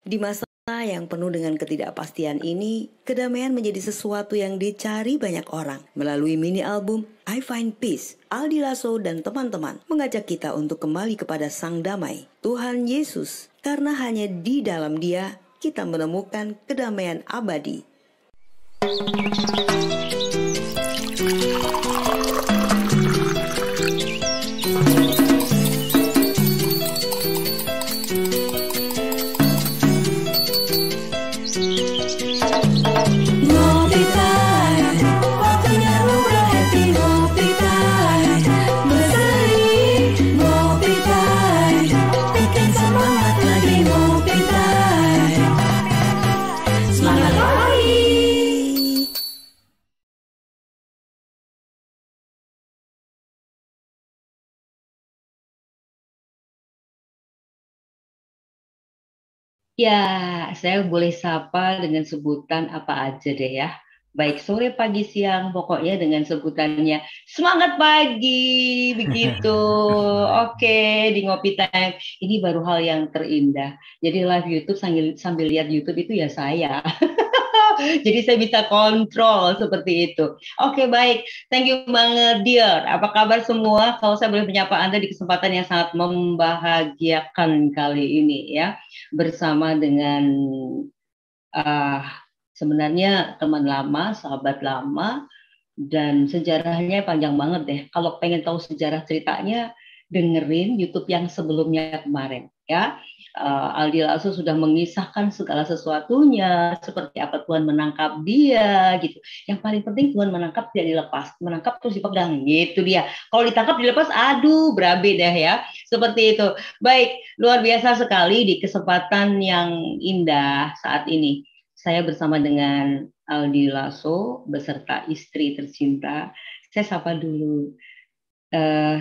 Di masa yang penuh dengan ketidakpastian ini, kedamaian menjadi sesuatu yang dicari banyak orang. Melalui mini album I Find Peace, Aldi Lasso dan teman-teman mengajak kita untuk kembali kepada Sang Damai, Tuhan Yesus. Karena hanya di dalam Dia kita menemukan kedamaian abadi. Ya, saya boleh sapa dengan sebutan apa aja deh ya. Baik sore, pagi, siang, pokoknya dengan sebutannya semangat pagi, begitu. Oke, di Ngopi Time. Ini baru hal yang terindah. Jadi live YouTube sambil lihat YouTube itu ya saya. Jadi saya bisa kontrol seperti itu. Oke, baik. Thank you banget, dear. Apa kabar semua? Kalau saya boleh menyapa Anda di kesempatan yang sangat membahagiakan kali ini ya. Bersama dengan uh, sebenarnya teman lama, sahabat lama, dan sejarahnya panjang banget deh. Kalau pengen tahu sejarah ceritanya, dengerin YouTube yang sebelumnya kemarin ya. Aldi Lasso sudah mengisahkan segala sesuatunya, seperti apa Tuhan menangkap dia gitu. Yang paling penting Tuhan menangkap tidak dilepas, menangkap terus dipegang gitu dia. Kalau ditangkap dilepas, aduh berabe deh ya. Seperti itu. Baik, luar biasa sekali di kesempatan yang indah saat ini. Saya bersama dengan Aldi Lasso beserta istri tercinta. Saya sapa dulu.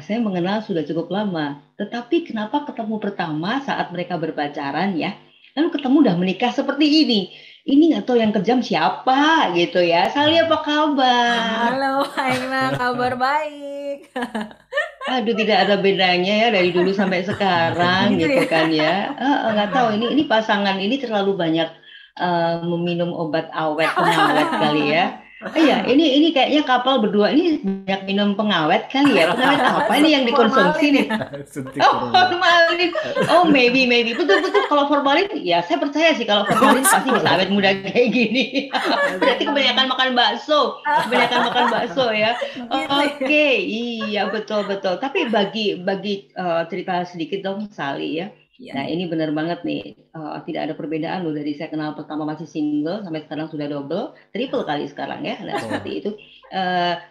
Saya mengenal sudah cukup lama, tetapi kenapa ketemu pertama saat mereka berpacaran ya? Lalu ketemu udah menikah seperti ini. Ini nggak tahu yang kejam siapa gitu ya. Sally apa kabar? Halo Aina, kabar baik. Aduh, tidak ada bedanya ya dari dulu sampai sekarang gitu kan ya. Nggak tahu ini pasangan ini terlalu banyak meminum obat awet pengawet kali ya. Iya, ini kayaknya kapal berdua ini banyak minum pengawet kali ya. Pengawet apa ini yang dikonsumsi nih? Oh, formalin. Oh, maybe. Betul. Kalau formalin, ya saya percaya sih kalau formalin pasti bisa awet muda kayak gini. Berarti kebanyakan makan bakso. Ya. Oke, iya betul. Tapi bagi cerita sedikit dong, Sally ya. Nah, ini benar banget nih. Tidak ada perbedaan loh dari saya kenal pertama masih single sampai sekarang sudah double, triple kali sekarang ya. Nah, seperti itu.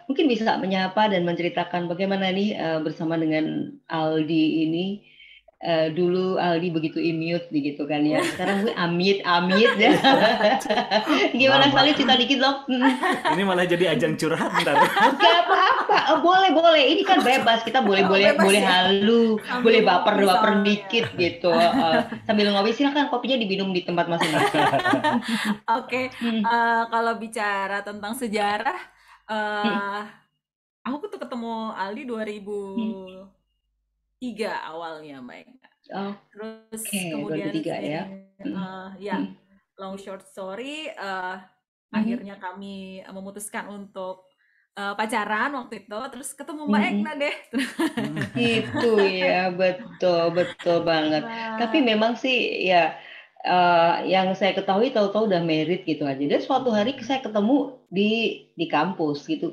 Mungkin bisa menyapa dan menceritakan bagaimana nih bersama dengan Aldi ini. Dulu Aldi begitu immute begitu kan ya. Sekarang gue amit ya. Gimana Sally, cerita dikit dong. Ini malah jadi ajang curhat ntar. Gak apa-apa, boleh. Ini kan bebas, kita boleh halu, boleh baper dikit gitu. Sambil ngopi, silakan kopinya diminum di tempat masing-masing. Oke, kalau bicara tentang sejarah, aku tuh ketemu Aldi 2003 awalnya, Mbak. Terus kemudian 2003 ya. Long short story, akhirnya kami memutuskan untuk pacaran waktu itu, terus ketemu Mbak Ekna deh. Itu ya, betul banget. Tapi memang sih ya, yang saya ketahui tahu-tahu udah married gitu aja. Dan suatu hari saya ketemu di kampus gitu.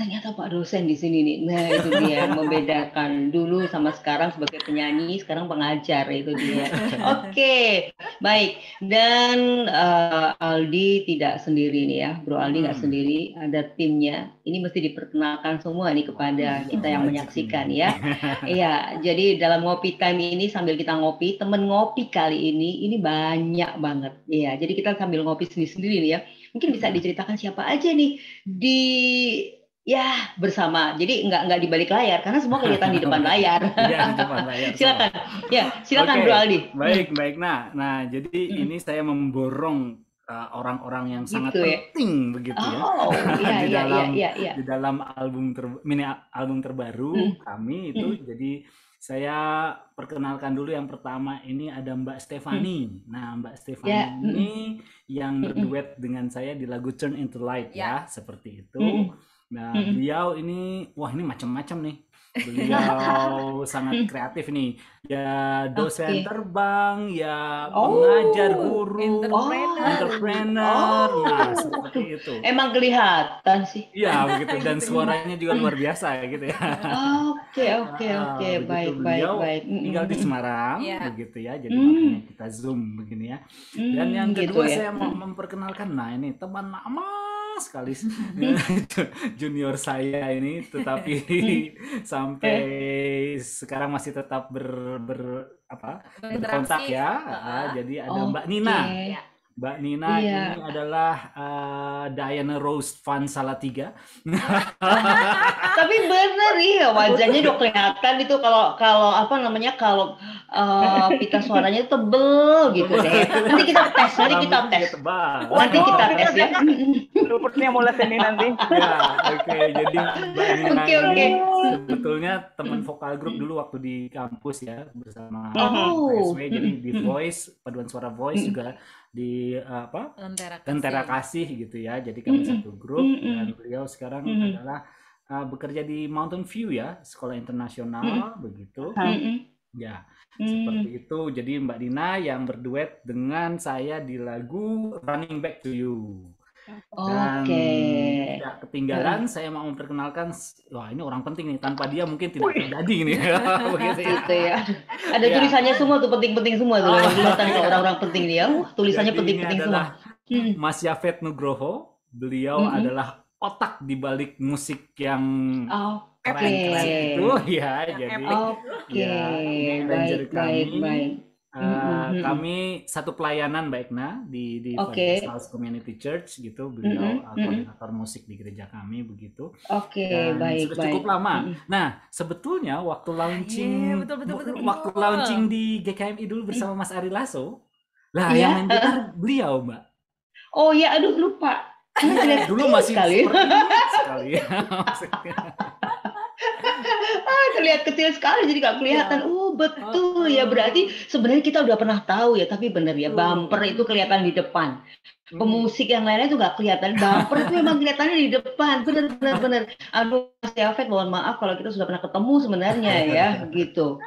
Ternyata Pak dosen di sini nih. Nah, itu dia yang membedakan dulu sama sekarang sebagai penyanyi, sekarang pengajar, itu dia. Oke, baik. Dan Aldi tidak sendiri nih ya, Bro Aldi nggak sendiri, ada timnya. Ini mesti diperkenalkan semua nih kepada kita yang menyaksikan ya. Iya, jadi dalam ngopi time ini sambil kita ngopi, temen ngopi kali ini banyak banget. Iya, jadi kita sambil ngopi sendiri-sendiri nih ya. Mungkin bisa diceritakan siapa aja nih ya bersama, jadi nggak di balik layar karena semua kelihatan di depan layar. Iya, di depan layar. Silakan Bro Aldi. Baik. Nah jadi ini saya memborong orang-orang yang sangat penting begitu ya. Di dalam mini album terbaru kami itu jadi Saya perkenalkan dulu yang pertama ini ada Mbak Stefani. Nah, Mbak Stefani Ya. ini yang berduet dengan saya di lagu Turn Into Light ya, seperti itu. Nah, beliau ini, wah ini macam-macam nih. Beliau sangat kreatif nih. Ya dosen terbang, ya pengajar, guru, entrepreneur. Nah, seperti itu. Emang kelihatan sih. Iya, begitu. Dan suaranya juga luar biasa gitu ya. Oke. Begitu Baik. beliau tinggal di Semarang, begitu ya. Jadi makanya kita Zoom begini ya. Dan yang kedua saya mau memperkenalkan, nah ini teman lama sekali junior saya ini, tetapi sampai sekarang masih tetap berkontak ya. Jadi ada Mbak Nina. Mbak Nina ini adalah Diana Rose Van Salatiga. Tapi bener ya, wajahnya udah kelihatan itu kalau apa namanya, kalau pita suaranya tebel gitu deh. Nanti kita tes ya. Sepertinya mulai Senin nanti. Ya, oke. Jadi Mbak Nina ini sebetulnya teman vokal grup dulu waktu di kampus ya, bersama PSW. Jadi di Voice, paduan suara Voice juga di Lentera Kasih gitu ya. Jadi kami satu grup, dan beliau sekarang adalah bekerja di Mountain View ya, sekolah internasional begitu. Ya, seperti itu. Jadi Mbak Dina yang berduet dengan saya di lagu Running Back to You. Dan tidak ketinggalan, saya mau memperkenalkan, wah ini orang penting nih, tanpa dia mungkin tidak terjadi nih. Begitu ya. Ada tulisannya semua tuh, penting-penting semua tuh. Kelihatan kalau orang-orang penting dia, tulisannya penting-penting semua. Mas Yafet Nugroho, beliau adalah otak di balik musik yang keren-keren itu ya. Jadi ya, ini ranger kami. Kami satu pelayanan Mbak Ekna di House Community Church gitu. Beliau koordinator musik di gereja kami begitu. Baik. Sudah cukup lama. Nah, sebetulnya waktu launching launching di GKMI dulu bersama Mas Ari Lasso, lah yang main gitar beliau, Mbak. Oh ya, aduh lupa. Dulu masih sekali. Terlihat kecil sekali, jadi nggak kelihatan. Betul ya, berarti sebenarnya kita udah pernah tahu ya, tapi bener ya, bumper itu kelihatan di depan. Pemusik yang lainnya itu nggak kelihatan, bumper itu memang kelihatannya di depan. Bener. Aduh, Mas Yafet, mohon maaf kalau kita sudah pernah ketemu sebenarnya ya, gitu.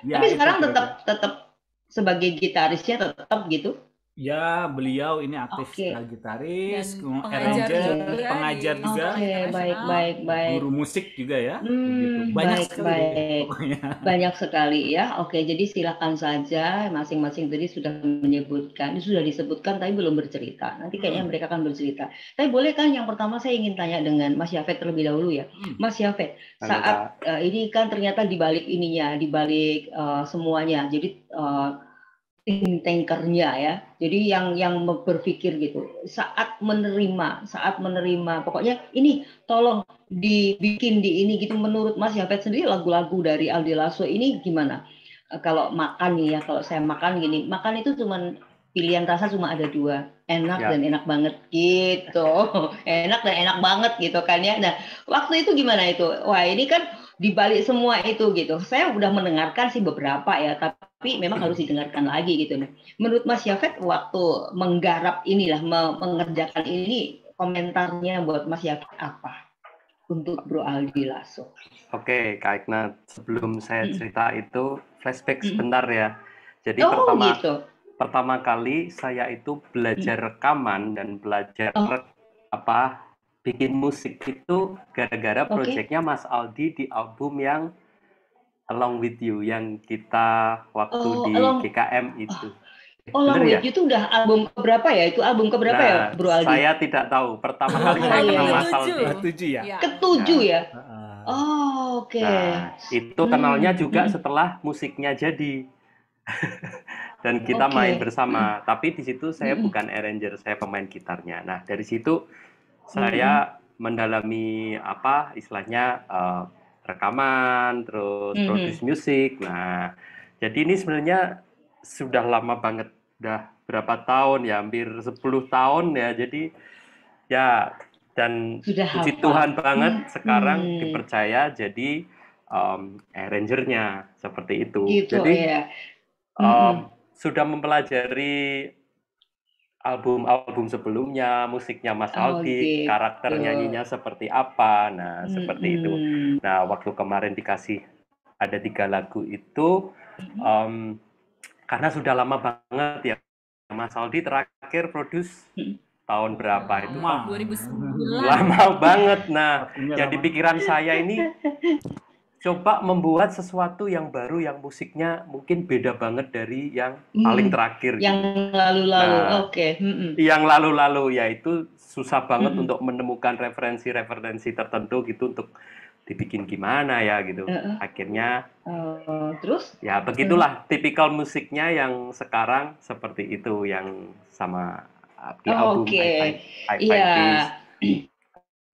Tapi sekarang tetap sebagai gitarisnya tetap gitu. Ya, beliau ini aktif gitaris, pengajar juga, baik. guru musik juga ya, begitu. Banyak sekali ya. Jadi silakan saja, masing-masing tadi sudah disebutkan, tapi belum bercerita. Nanti kayaknya mereka akan bercerita. Tapi boleh kan yang pertama saya ingin tanya dengan Mas Yafet terlebih dahulu ya. Mas Yafet, saat ini kan ternyata dibalik dibalik semuanya, jadi tankernya ya, jadi yang berpikir gitu, saat menerima, pokoknya ini tolong dibikin di ini gitu. Menurut Mas Yafet sendiri lagu-lagu dari Aldi Lasso ini gimana? Kalau makan nih ya, kalau saya makan gini, makan itu cuman pilihan rasa cuma ada dua, enak dan enak banget gitu. Enak dan enak banget gitu kan ya. Nah, waktu itu gimana itu? Wah, ini kan dibalik semua itu gitu, saya udah mendengarkan sih beberapa ya, tapi memang harus didengarkan lagi gitu. Menurut Mas Yafet waktu menggarap inilah, mengerjakan ini, komentarnya buat Mas Yafet apa untuk Bro Aldi Lasso? Oke, Kak Ekna, sebelum saya cerita itu flashback sebentar ya. Jadi pertama kali saya itu belajar rekaman dan belajar bikin musik itu gara-gara proyeknya Mas Aldi di album yang Along With You yang kita waktu di GKM itu. Along With You itu udah album keberapa ya? Itu album keberapa ya, Bro Aldi? Saya tidak tahu. Pertama kali saya kenal Mas Aldi. Ketujuh ya? Nah, itu kenalnya juga setelah musiknya jadi. Dan kita main bersama. Tapi di situ saya bukan arranger, saya pemain gitarnya. Nah, dari situ saya mendalami istilahnya rekaman, terus produce musik. Nah, jadi ini sebenarnya sudah lama banget, udah berapa tahun ya, hampir 10 tahun ya. Jadi ya Dan Sudah puji hafal. Tuhan banget sekarang dipercaya jadi arrangernya seperti itu. Gitu Jadi ya. sudah mempelajari album-album sebelumnya, musiknya Mas Aldi, karakter nyanyinya seperti apa. Nah, seperti itu. Nah, waktu kemarin dikasih ada 3 lagu itu, karena sudah lama banget ya, Mas Aldi terakhir produce tahun berapa itu? 2009. Lama banget. Nah, yang di pikiran saya ini coba membuat sesuatu yang baru, yang musiknya mungkin beda banget dari yang paling terakhir. Yang lalu-lalu, nah, yang lalu-lalu ya itu susah banget untuk menemukan referensi-referensi tertentu gitu untuk dibikin gimana ya gitu. Akhirnya terus ya begitulah tipikal musiknya yang sekarang seperti itu, yang sama di album I Find Peace.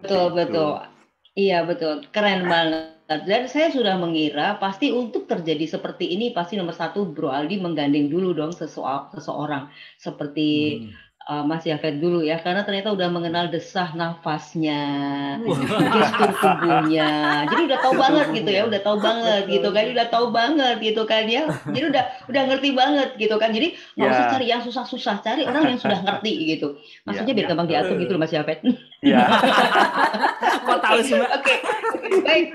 Betul. Iya betul, keren banget. Dan saya sudah mengira pasti untuk terjadi seperti ini pasti nomor satu Bro Aldi menggandeng dulu dong seseorang seperti Mas Yafet dulu ya, karena ternyata udah mengenal desah nafasnya, gestur tubuhnya, jadi udah tahu banget gitu ya, udah tahu banget gitu kan ya, jadi udah ngerti banget gitu kan, jadi nggak usah cari yang susah-susah, cari orang yang sudah ngerti gitu, maksudnya biar gampang diatur gitu loh Mas Yafet. Iya. Kok tahu sih Mbak? Oke, baik.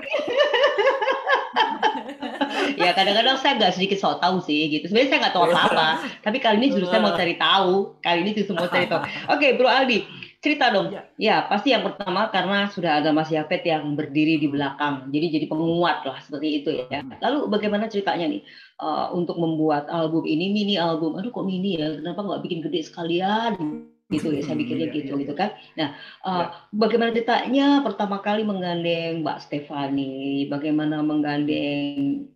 Ya kadang-kadang saya nggak sedikit sok tahu sih gitu. Sebenarnya saya nggak tahu apa-apa, tapi kali ini justru saya mau cari tahu. Oke, Bro Aldi, cerita dong. Ya pasti yang pertama karena sudah ada Mas Yafet yang berdiri di belakang, jadi penguat lah seperti itu ya. Lalu bagaimana ceritanya nih untuk membuat album ini, mini album? Aduh kok mini ya? Kenapa nggak bikin gede sekalian? Gitu ya, saya pikirnya gitu kan. Nah, bagaimana ceritanya pertama kali menggandeng Mbak Stefani, bagaimana menggandeng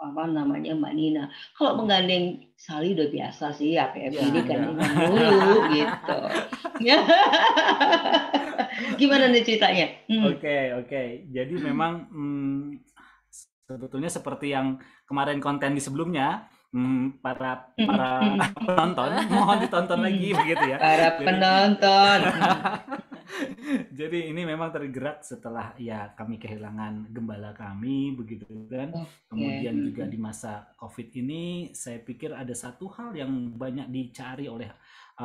Mbak Nina. Kalau menggandeng Sali udah biasa sih, APF ini gandengan dulu gitu. Gimana nih ceritanya? Oke. Jadi memang sebetulnya seperti yang kemarin konten di sebelumnya. Para penonton mohon ditonton lagi begitu ya. Para penonton. Jadi ini memang tergerak setelah ya kami kehilangan gembala kami begitu kan. Kemudian juga di masa Covid ini saya pikir ada satu hal yang banyak dicari oleh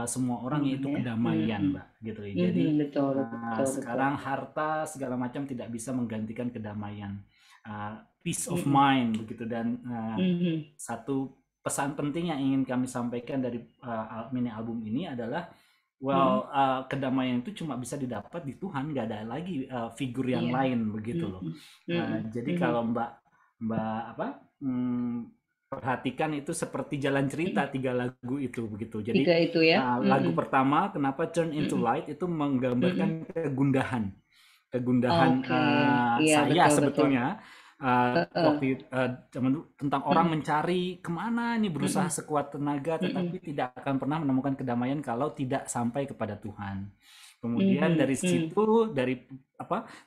semua orang, yaitu kedamaian, Mbak, gitu. Jadi betul. Sekarang harta segala macam tidak bisa menggantikan kedamaian. Peace of mind begitu, dan satu pesan penting yang ingin kami sampaikan dari mini album ini adalah kedamaian itu cuma bisa didapat di Tuhan, nggak ada lagi figur yang lain begitu loh. Jadi kalau Mbak perhatikan itu seperti jalan cerita 3 lagu itu begitu. Jadi itu ya. Lagu pertama kenapa Turn Into Light itu menggambarkan kegundahan saya sebetulnya. Waktu tentang orang mencari kemana nih, berusaha sekuat tenaga tetapi tidak akan pernah menemukan kedamaian kalau tidak sampai kepada Tuhan. Kemudian dari situ,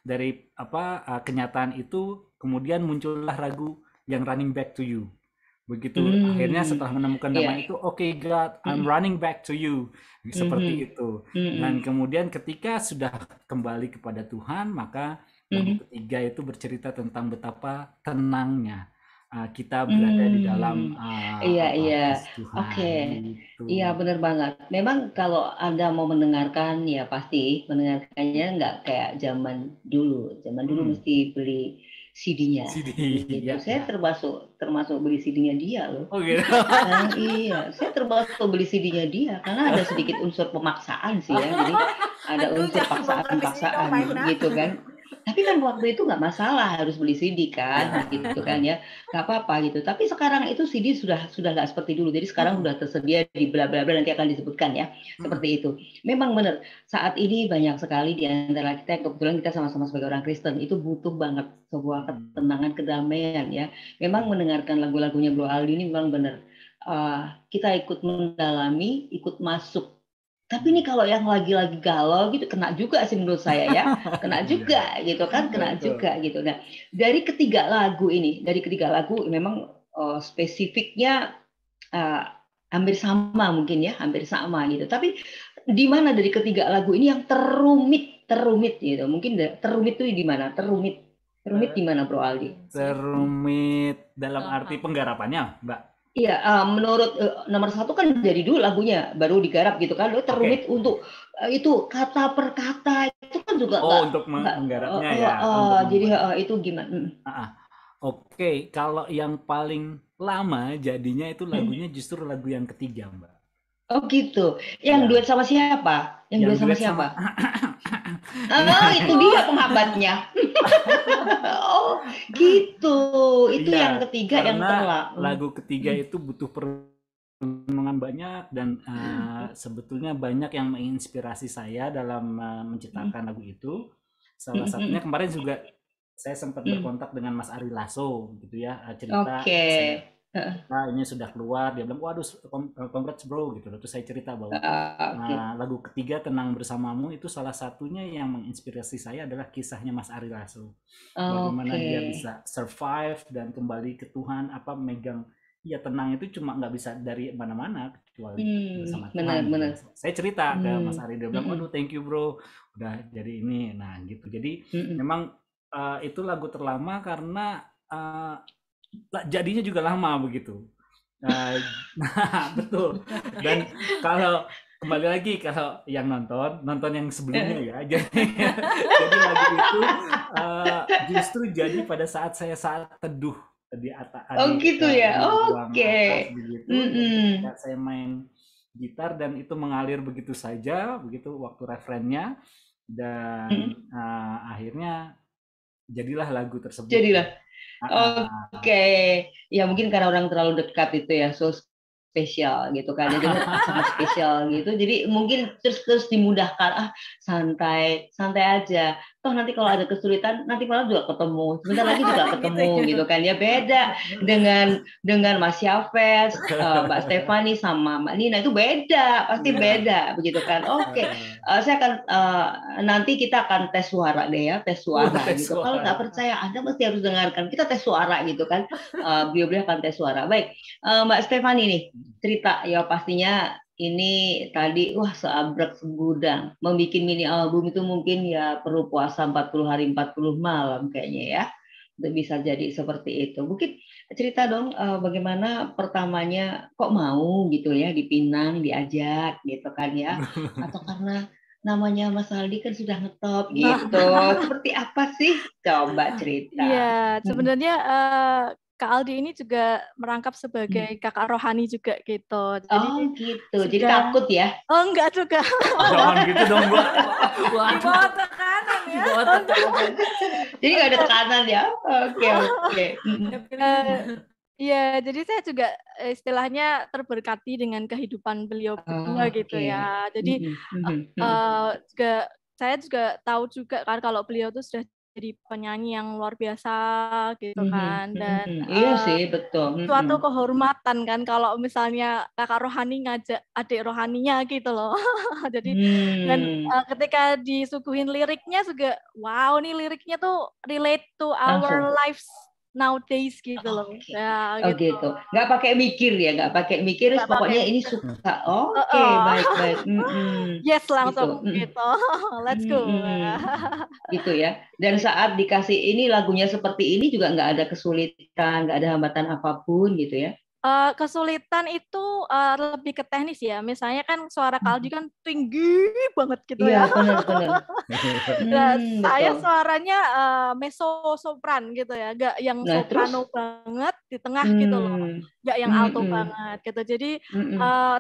dari kenyataan itu kemudian muncullah lagu yang Running Back to You. Begitu akhirnya setelah menemukan damai itu, okay God, I'm running back to you, seperti itu. Dan kemudian ketika sudah kembali kepada Tuhan, maka lagu ketiga itu bercerita tentang betapa tenangnya kita berada di dalam Tuhan. Gitu. Iya benar banget. Memang kalau Anda mau mendengarkan ya pasti mendengarkannya nggak kayak zaman dulu. Zaman dulu mesti beli CD-nya. Gitu. Saya termasuk beli CD-nya dia loh. Oh gitu. Iya, saya termasuk beli CD-nya dia karena ada sedikit unsur pemaksaan sih ya. Jadi ada unsur paksaan gitu kan. Tapi kan waktu itu nggak masalah harus beli CD kan, gitu kan ya, nggak apa-apa gitu. Tapi sekarang itu CD sudah nggak seperti dulu. Jadi sekarang sudah tersedia di bla bla bla, nanti akan disebutkan ya, seperti itu. Memang benar. Saat ini banyak sekali di antara kita, kebetulan kita sama-sama sebagai orang Kristen itu butuh banget sebuah ketenangan, kedamaian ya. Memang mendengarkan lagu-lagunya Bro Aldi ini memang benar. Kita ikut mendalami, ikut masuk. Tapi ini kalau yang lagi-lagi galau gitu kena juga sih menurut saya ya, kena juga gitu kan, juga gitu. Nah dari ketiga lagu memang spesifiknya hampir sama mungkin ya, hampir sama gitu. Tapi di mana dari ketiga lagu ini yang terumit terumit gitu. Mungkin terumit itu di mana? Terumit di mana, Bro Aldi? Terumit dalam arti penggarapannya, Mbak? Iya, menurut nomor 1 kan dari dulu lagunya baru digarap gitu kan. Terumit untuk itu kata per kata itu kan juga untuk menggarapnya ya. Jadi itu gimana? Oke, kalau yang paling lama jadinya itu lagunya justru lagu yang ketiga, Mbak. Oh gitu. Yang duet sama siapa? Yang duet sama siapa? Itu dia penghambatnya. Oh gitu. Itu yang ketiga yang terlak. Lagu ketiga itu butuh perlindungan banyak dan sebetulnya banyak yang menginspirasi saya dalam menciptakan lagu itu. Salah satunya kemarin juga saya sempat berkontak dengan Mas Ari Lasso gitu ya, cerita ini sudah keluar, dia bilang waduh congrats bro gitu. Terus saya cerita bahwa lagu ketiga Tenang Bersamamu itu salah satunya yang menginspirasi saya adalah kisahnya Mas Ari Lasso, bagaimana dia bisa survive dan kembali ke Tuhan, megang ya tenang itu cuma nggak bisa dari mana-mana kecuali bersama Tuhan. Saya cerita ke Mas Ari, dia bilang waduh thank you bro udah jadi ini, nah gitu. Jadi memang itu lagu terlama karena jadinya juga lama begitu. Nah, betul. Dan kalau kembali lagi kalau yang nonton yang sebelumnya ya, jadi lagu itu justru jadi pada saat saya teduh di atas. Gitu ya. Oke. Begitu. Saya main gitar dan itu mengalir begitu saja, begitu waktu refrennya dan akhirnya jadilah lagu tersebut. Oke. Ya mungkin karena orang terlalu dekat itu ya, so spesial gitu kan. Jadi sangat spesial gitu. Jadi mungkin terus dimudahkan, santai aja. Toh nanti kalau ada kesulitan nanti malam juga ketemu. Sebentar lagi juga ketemu gitu kan. Ya beda dengan Mas Syafes, Mbak Stefani sama Mbak Nina itu beda, pasti beda begitu kan. Oke. Saya akan nanti kita akan tes suara deh ya, tes suara gitu. Kalau nggak percaya Anda mesti harus dengarkan. Kita tes suara gitu kan. Beliau akan tes suara. Baik, Mbak Stefani nih cerita ya pastinya ini tadi seabrek segudang. Membikin mini album itu mungkin ya perlu puasa 40 hari 40 malam kayaknya ya. Bisa jadi seperti itu. Mungkin cerita dong bagaimana pertamanya kok mau gitu ya di Pinang diajak gitu kan ya. Atau karena namanya Mas Aldi kan sudah ngetop gitu. Seperti apa sih? Coba cerita. Iya, sebenarnya Kak Aldi ini juga merangkap sebagai kakak rohani juga gitu. Jadi, gitu. Jadi takut ya? Oh, enggak juga. Jangan gitu dong, Mbak. Di bawah tekanan ya. Jadi nggak ada tekanan ya? Oke. Iya, jadi saya juga istilahnya terberkati dengan kehidupan beliau berdua gitu ya. Jadi saya juga tahu juga kan kalau beliau tuh sudah jadi penyanyi yang luar biasa gitu kan, dan iya sih betul. Suatu kehormatan kan kalau misalnya kakak rohani ngajak adik rohaninya gitu loh. Jadi dan ketika disuguhin liriknya juga, wow nih liriknya tuh relate to our lives nowadays gitu loh. Ya, gitu. Nggak pakai mikir ya, pokoknya ini suka. Oke, baik. Yes, langsung gitu. Let's go. Gitu ya. Dan saat dikasih ini lagunya seperti ini juga nggak ada kesulitan, nggak ada hambatan apapun gitu ya. Kesulitan itu lebih ke teknis ya. Misalnya kan suara Kak Aldi kan tinggi banget gitu ya. Benar. Saya suaranya mezzo sopran gitu ya, gak yang soprano banget di tengah gitu loh, gak yang alto banget gitu. Jadi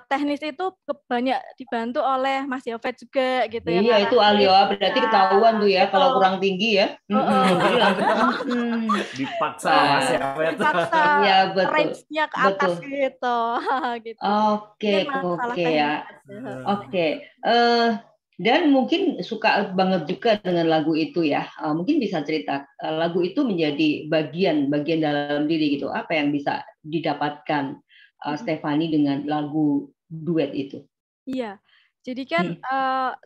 teknis itu banyak dibantu oleh Mas Yofet juga gitu ya. Iya itu Alio berarti ketahuan tuh ya kalau kurang tinggi ya. Dipaksa Mas Yofet. Ya betul. Range-nya ke atas gitu. Oke ya. Oke. Dan mungkin suka banget juga dengan lagu itu ya. Mungkin bisa cerita lagu itu menjadi bagian dalam diri gitu. Apa yang bisa didapatkan Stefani dengan lagu duet itu? Iya. Jadi kan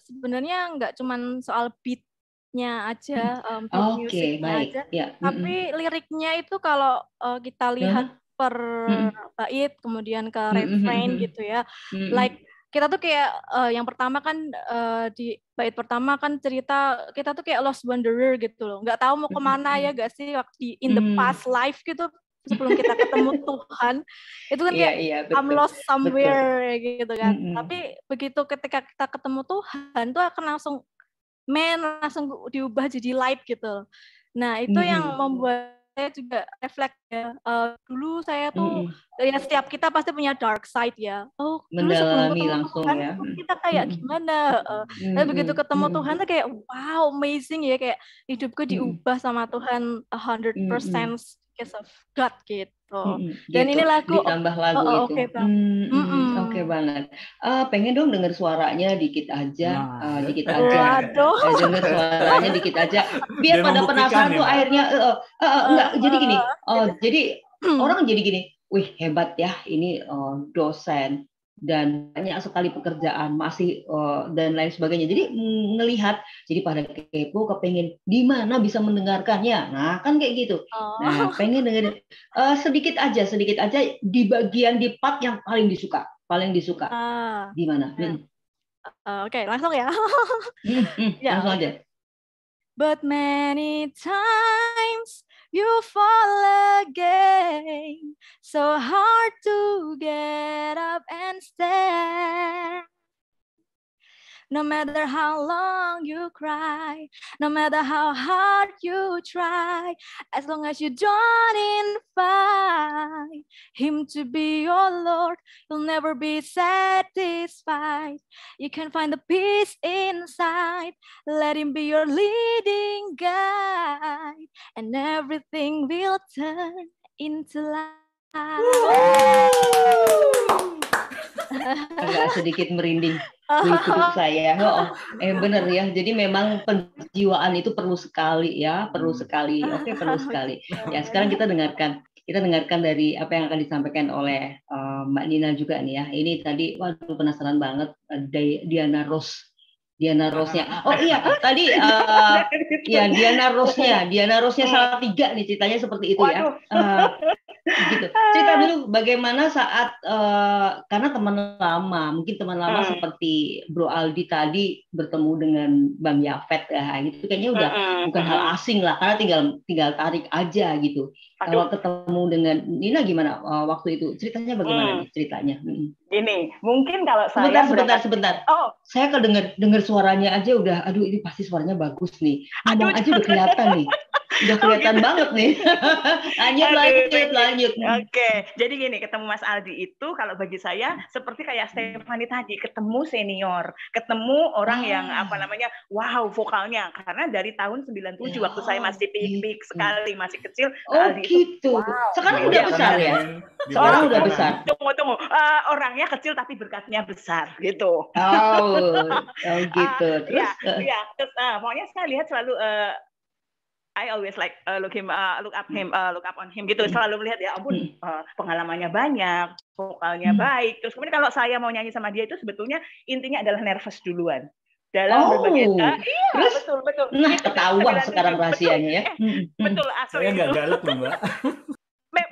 sebenarnya nggak cuma soal beat-nya aja, beat musiknya aja, tapi liriknya itu kalau kita lihat per bait kemudian ke refrain gitu ya, like kita tuh kayak yang pertama kan di bait pertama kan cerita kita tuh kayak lost wanderer gitu loh, nggak tahu mau kemana ya gak sih waktu in the past life gitu sebelum kita ketemu Tuhan itu kan kayak I'm lost somewhere gitu kan. Tapi begitu ketika kita ketemu Tuhan tuh akan langsung diubah jadi light gitu. Nah itu yang membuat saya juga reflect ya. Dulu saya tuh ya setiap kita pasti punya dark side ya. Oh, dulu sebelum ketemu langsung Tuhan ya. kita kayak gimana? Tapi begitu ketemu Tuhan tuh kayak wow, amazing ya, kayak hidupku diubah sama Tuhan 100% because of God gitu. Dan gitu. ini lagu ditambah lagu itu. Oke banget. Pengen dong denger suaranya dikit aja, dikit aja. Denger suaranya dikit aja. Biar pada penasaran tuh akhirnya enggak jadi gini. Jadi orang jadi gini. Wih, hebat ya ini dosen dan banyak sekali pekerjaan masih dan lain sebagainya. Jadi ngelihat jadi pada kepo kepengen di mana bisa mendengarkannya. Nah, kan kayak gitu. Nah, pengen dengerin sedikit aja di bagian di part yang paling disuka. Di mana? Oke, langsung ya. Langsung aja. But many times you fall again, so hard to get up and stand. No matter how long you cry, no matter how hard you try, as long as you don't invite Him to be your Lord, you'll never be satisfied. You can find the peace inside. Let Him be your leading guide, and everything will turn into light. Agak sedikit merinding kuduk saya. Bener ya. Jadi memang penjiwaan itu perlu sekali ya, perlu sekali. Oke, perlu sekali. Ya, sekarang kita dengarkan dari apa yang akan disampaikan oleh Mbak Nina juga nih ya. Ini tadi waduh penasaran banget Diana Rose-nya. Oh iya, tadi ya Diana Rose-nya salah 3 nih ceritanya seperti itu ya. Gitu. Cerita dulu bagaimana saat karena teman lama seperti Bro Aldi tadi bertemu dengan Bang Yafet ya, itu kayaknya udah bukan hal asing lah karena tinggal tarik aja gitu. Kalau ketemu dengan Nina gimana waktu itu? Ceritanya bagaimana nih ceritanya? Gini, mungkin kalau saya sebentar. Oh, saya kalau dengar suaranya aja udah aduh ini pasti suaranya bagus nih. Ngomong aja udah kelihatan nih. Udah kelihatan banget nih. Lanjut. Oke, jadi gini, ketemu Mas Aldi itu kalau bagi saya seperti kayak Stefani tadi, ketemu senior, ketemu orang yang wow vokalnya, karena dari tahun 97 waktu saya masih peak sekali, masih kecil. Aldi gitu. Wow. Sekarang udah besar ya? Sekarang udah besar. Tunggu. Orangnya kecil tapi berkatnya besar gitu. Gitu. Terus? Terus pokoknya saya lihat selalu I always like look up on him gitu. Selalu melihat ya ampun pengalamannya banyak, vokalnya baik. Terus kemudian kalau saya mau nyanyi sama dia itu sebetulnya intinya adalah nervous duluan. Dalam berbagai terus betul. Nah, ketahuan sekarang rahasianya ya. Betul asli. Saya nggak galak loh, Mbak.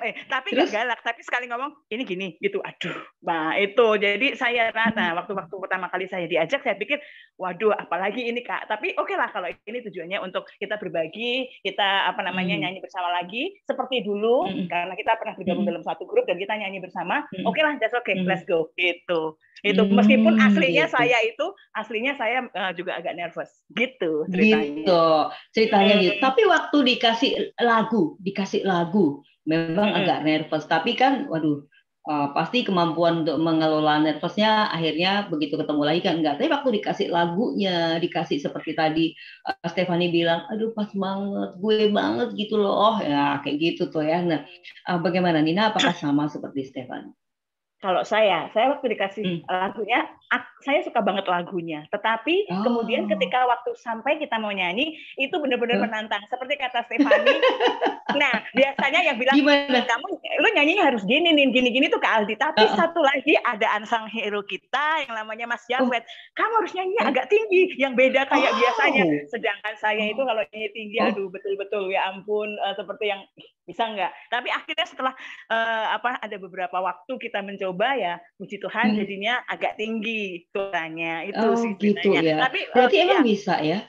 Tapi nggak galak, tapi sekali ngomong ini gini gitu, aduh. Nah itu jadi saya waktu pertama kali saya diajak saya pikir waduh apalagi ini Kak, tapi oke lah kalau ini tujuannya untuk kita berbagi, kita nyanyi bersama lagi seperti dulu karena kita pernah bergabung dalam satu grup dan kita nyanyi bersama, oke lah that's okay, let's go gitu. Itu meskipun aslinya saya juga agak nervous gitu ceritanya gitu. Tapi waktu dikasih lagu memang agak nervous, tapi kan waduh pasti kemampuan untuk mengelola nervousnya akhirnya begitu ketemu lagi kan enggak. Tapi waktu dikasih lagunya, dikasih seperti tadi Stefani bilang, aduh pas banget, gue banget gitu loh, ya kayak gitu tuh ya. Nah, bagaimana Nina, apakah sama seperti Stefani? Kalau saya waktu dikasih lagunya, saya suka banget lagunya. Tetapi kemudian ketika waktu sampai kita mau nyanyi, itu benar-benar menantang. Seperti kata Stefani. Nah, biasanya yang bilang, kamu lu nyanyinya harus gini tuh Kak Aldi. Tapi satu lagi ada unsung hero kita yang namanya Mas Yafet. Kamu harus nyanyinya agak tinggi, yang beda kayak biasanya. Sedangkan saya itu kalau nyanyi tinggi, aduh betul-betul ya ampun, seperti yang bisa nggak? Tapi akhirnya setelah ada beberapa waktu kita mencoba ya, puji Tuhan jadinya agak tinggi suaranya itu sih gitu ya. Tapi berarti emang bisa ya?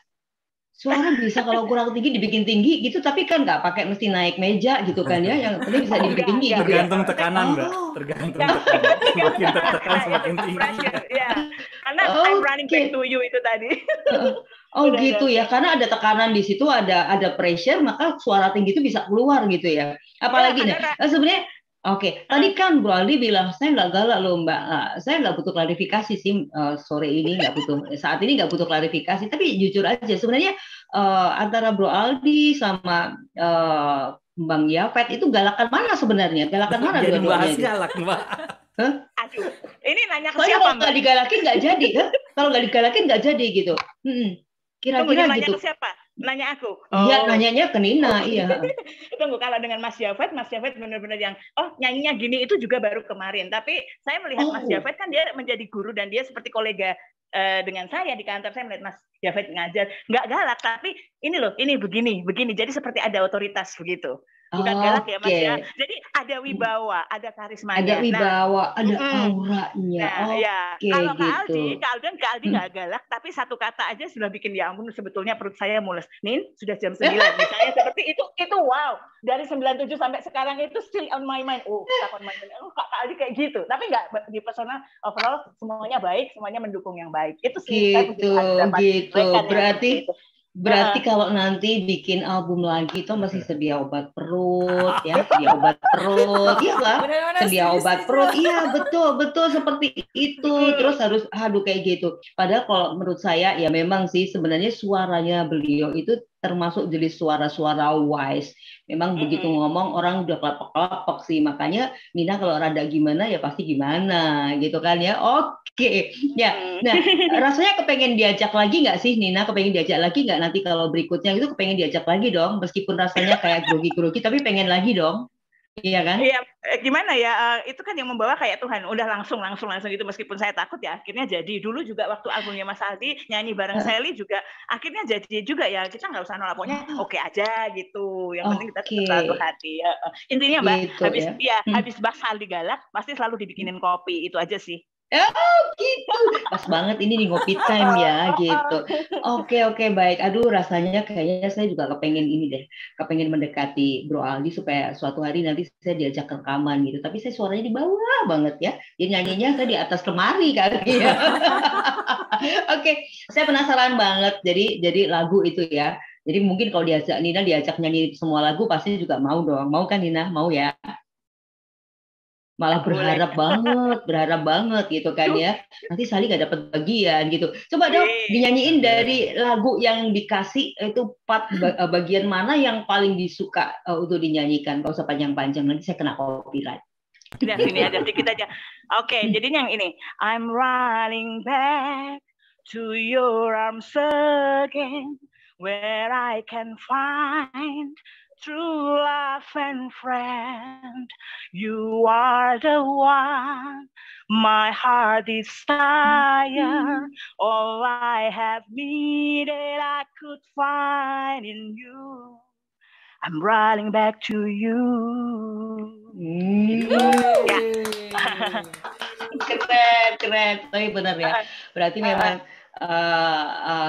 Suara bisa kalau kurang tinggi dibikin tinggi gitu, tapi kan nggak pakai mesti naik meja gitu kan ya, yang penting bisa dibikin tinggi gitu ya. Tergantung tekanan Mbak, tergantung tekanan. Semakin tertekan semakin tinggi. Ya. Karena I'm running back to you itu tadi. Gitu ya, karena ada tekanan di situ, ada pressure, maka suara tinggi itu bisa keluar gitu ya. Apalagi sebenarnya tadi kan Bro Aldi bilang saya nggak galak loh Mbak. Saya nggak butuh klarifikasi sih sore ini, saat ini nggak butuh klarifikasi. Tapi jujur aja sebenarnya antara Bro Aldi sama Bang Yafet itu galakan mana sebenarnya? Galakan mana dua-duanya? Jadi bahas galak Mbak. Aduh, ini nanya ke siapa? Kalau nggak digalakin nggak jadi kan? Kalau nggak digalakin nggak jadi gitu. Kira-kira nanya gitu. Ke siapa? Nanya aku. Iya, nanyanya ke Nina. Iya. Tunggu, kalau dengan Mas Yafet benar-benar yang nyanyinya gini itu juga baru kemarin. Tapi saya melihat Mas Yafet kan dia menjadi guru dan dia seperti kolega dengan saya di kantor. Saya melihat Mas Yafet ngajar, nggak galak, tapi ini loh, ini begini. Jadi seperti ada otoritas begitu. Bukan galak ya Mas ya. Jadi ada wibawa, ada karismanya. Ada wibawa, ada auranya. Kalau Kak Aldi nggak galak, tapi satu kata aja sudah bikin ya ampun sebetulnya perut saya mules. Nin, sudah jam 9. Misalnya seperti itu wow. Dari 97 sampai sekarang itu still on my mind. Stuck on my mind. Kak Aldi kayak gitu. Tapi nggak di personal, overall semuanya baik, semuanya mendukung yang baik. Itu sih. Gitu. Berarti kalau nanti bikin album lagi itu masih sedia obat perut ya, sedia obat perut, iya lah, sedia obat perut, iya betul seperti itu. Terus harus kayak gitu. Padahal kalau menurut saya ya memang sih sebenarnya suaranya beliau itu termasuk jenis suara-suara wise. Memang begitu ngomong orang udah kelepek-kelepek sih. Makanya Nina kalau rada gimana ya pasti gimana gitu kan ya. Oke. Ya. Nah, rasanya kepengen diajak lagi nggak sih Nina? Kepengen diajak lagi nggak nanti kalau berikutnya itu kepengen diajak lagi dong? Meskipun rasanya kayak grogi-grogi tapi pengen lagi dong. Iya kan? Iya, gimana ya? Itu kan yang membawa kayak Tuhan. Udah langsung gitu. Meskipun saya takut ya, akhirnya jadi. Dulu juga waktu albumnya Mas Aldi nyanyi bareng Sally juga, akhirnya jadi juga ya. Kita nggak usah nolak, pokoknya oke aja gitu. Yang penting kita satu hati. Intinya Mbak, gitu, habis Bang Aldi galak, pasti selalu dibikinin kopi. Itu aja sih. Gitu. Pas banget ini di ngopi time ya gitu. Oke, baik. Aduh, rasanya kayaknya saya juga kepengen ini deh. Kepengen mendekati Bro Aldi supaya suatu hari nanti saya diajak ke rekaman gitu. Tapi saya suaranya di bawah banget ya. Jadi nyanyinya saya di atas lemari kali ya. Oke, saya penasaran banget. Jadi lagu itu ya. Jadi mungkin kalau Nina diajak nyanyi semua lagu pasti juga mau dong. Mau kan Nina? Mau ya? Malah berharap banget gitu kan ya. Nanti Sally nggak dapat bagian gitu. Coba dong dinyanyiin dari lagu yang dikasih itu part bagian mana yang paling disuka untuk dinyanyikan. Gak usah panjang-panjang, nanti saya kena copyright. Udah sini aja sedikit aja. Oke, jadi yang ini. I'm running back to your arms again, where I can find true love and friend. You are the one my heart desire. All I have needed I could find in you. I'm running back to you. Keren. Tapi benar ya. Berarti memang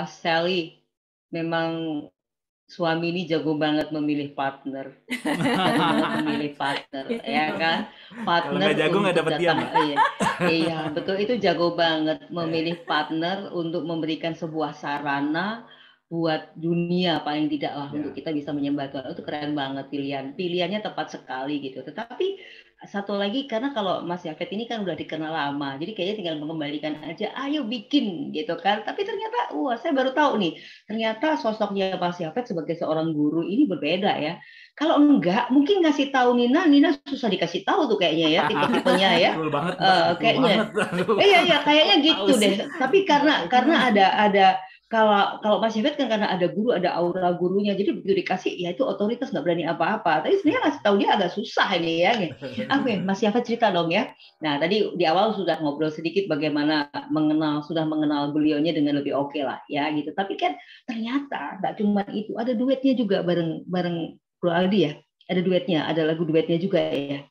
Sally memang suami ini jago banget memilih partner. Ya kan? Partner. Kalau nggak jago nggak dapet dia. Iya, betul, itu jago banget memilih partner untuk memberikan sebuah sarana buat dunia paling tidak lah untuk kita bisa menyembah Tuhan. Itu keren banget pilihannya tepat sekali gitu. Tetapi satu lagi, karena kalau Mas Yafet ini kan udah dikenal lama, jadi kayaknya tinggal mengembalikan aja, ayo bikin gitu kan. Tapi ternyata, saya baru tahu nih, ternyata sosoknya Mas Yafet sebagai seorang guru ini berbeda ya. Kalau enggak, mungkin ngasih tahu Nina susah dikasih tahu tuh kayaknya ya, tipe-tipenya ya. Betul banget, kayaknya. Iya, kayaknya gitu deh. Tapi karena ada kalau Mas Yafet kan karena ada guru, ada aura gurunya, jadi begitu dikasih ya itu otoritas, nggak berani apa-apa. Tapi sebenarnya ngasih tahu dia agak susah ini ya. Oke, Mas Yafet cerita dong ya. Nah tadi di awal sudah ngobrol sedikit bagaimana sudah mengenal beliaunya dengan lebih oke lah ya gitu. Tapi kan ternyata nggak cuma itu, ada duetnya juga bareng Bro Aldi ya. Ada duetnya, ada lagu duetnya juga ya?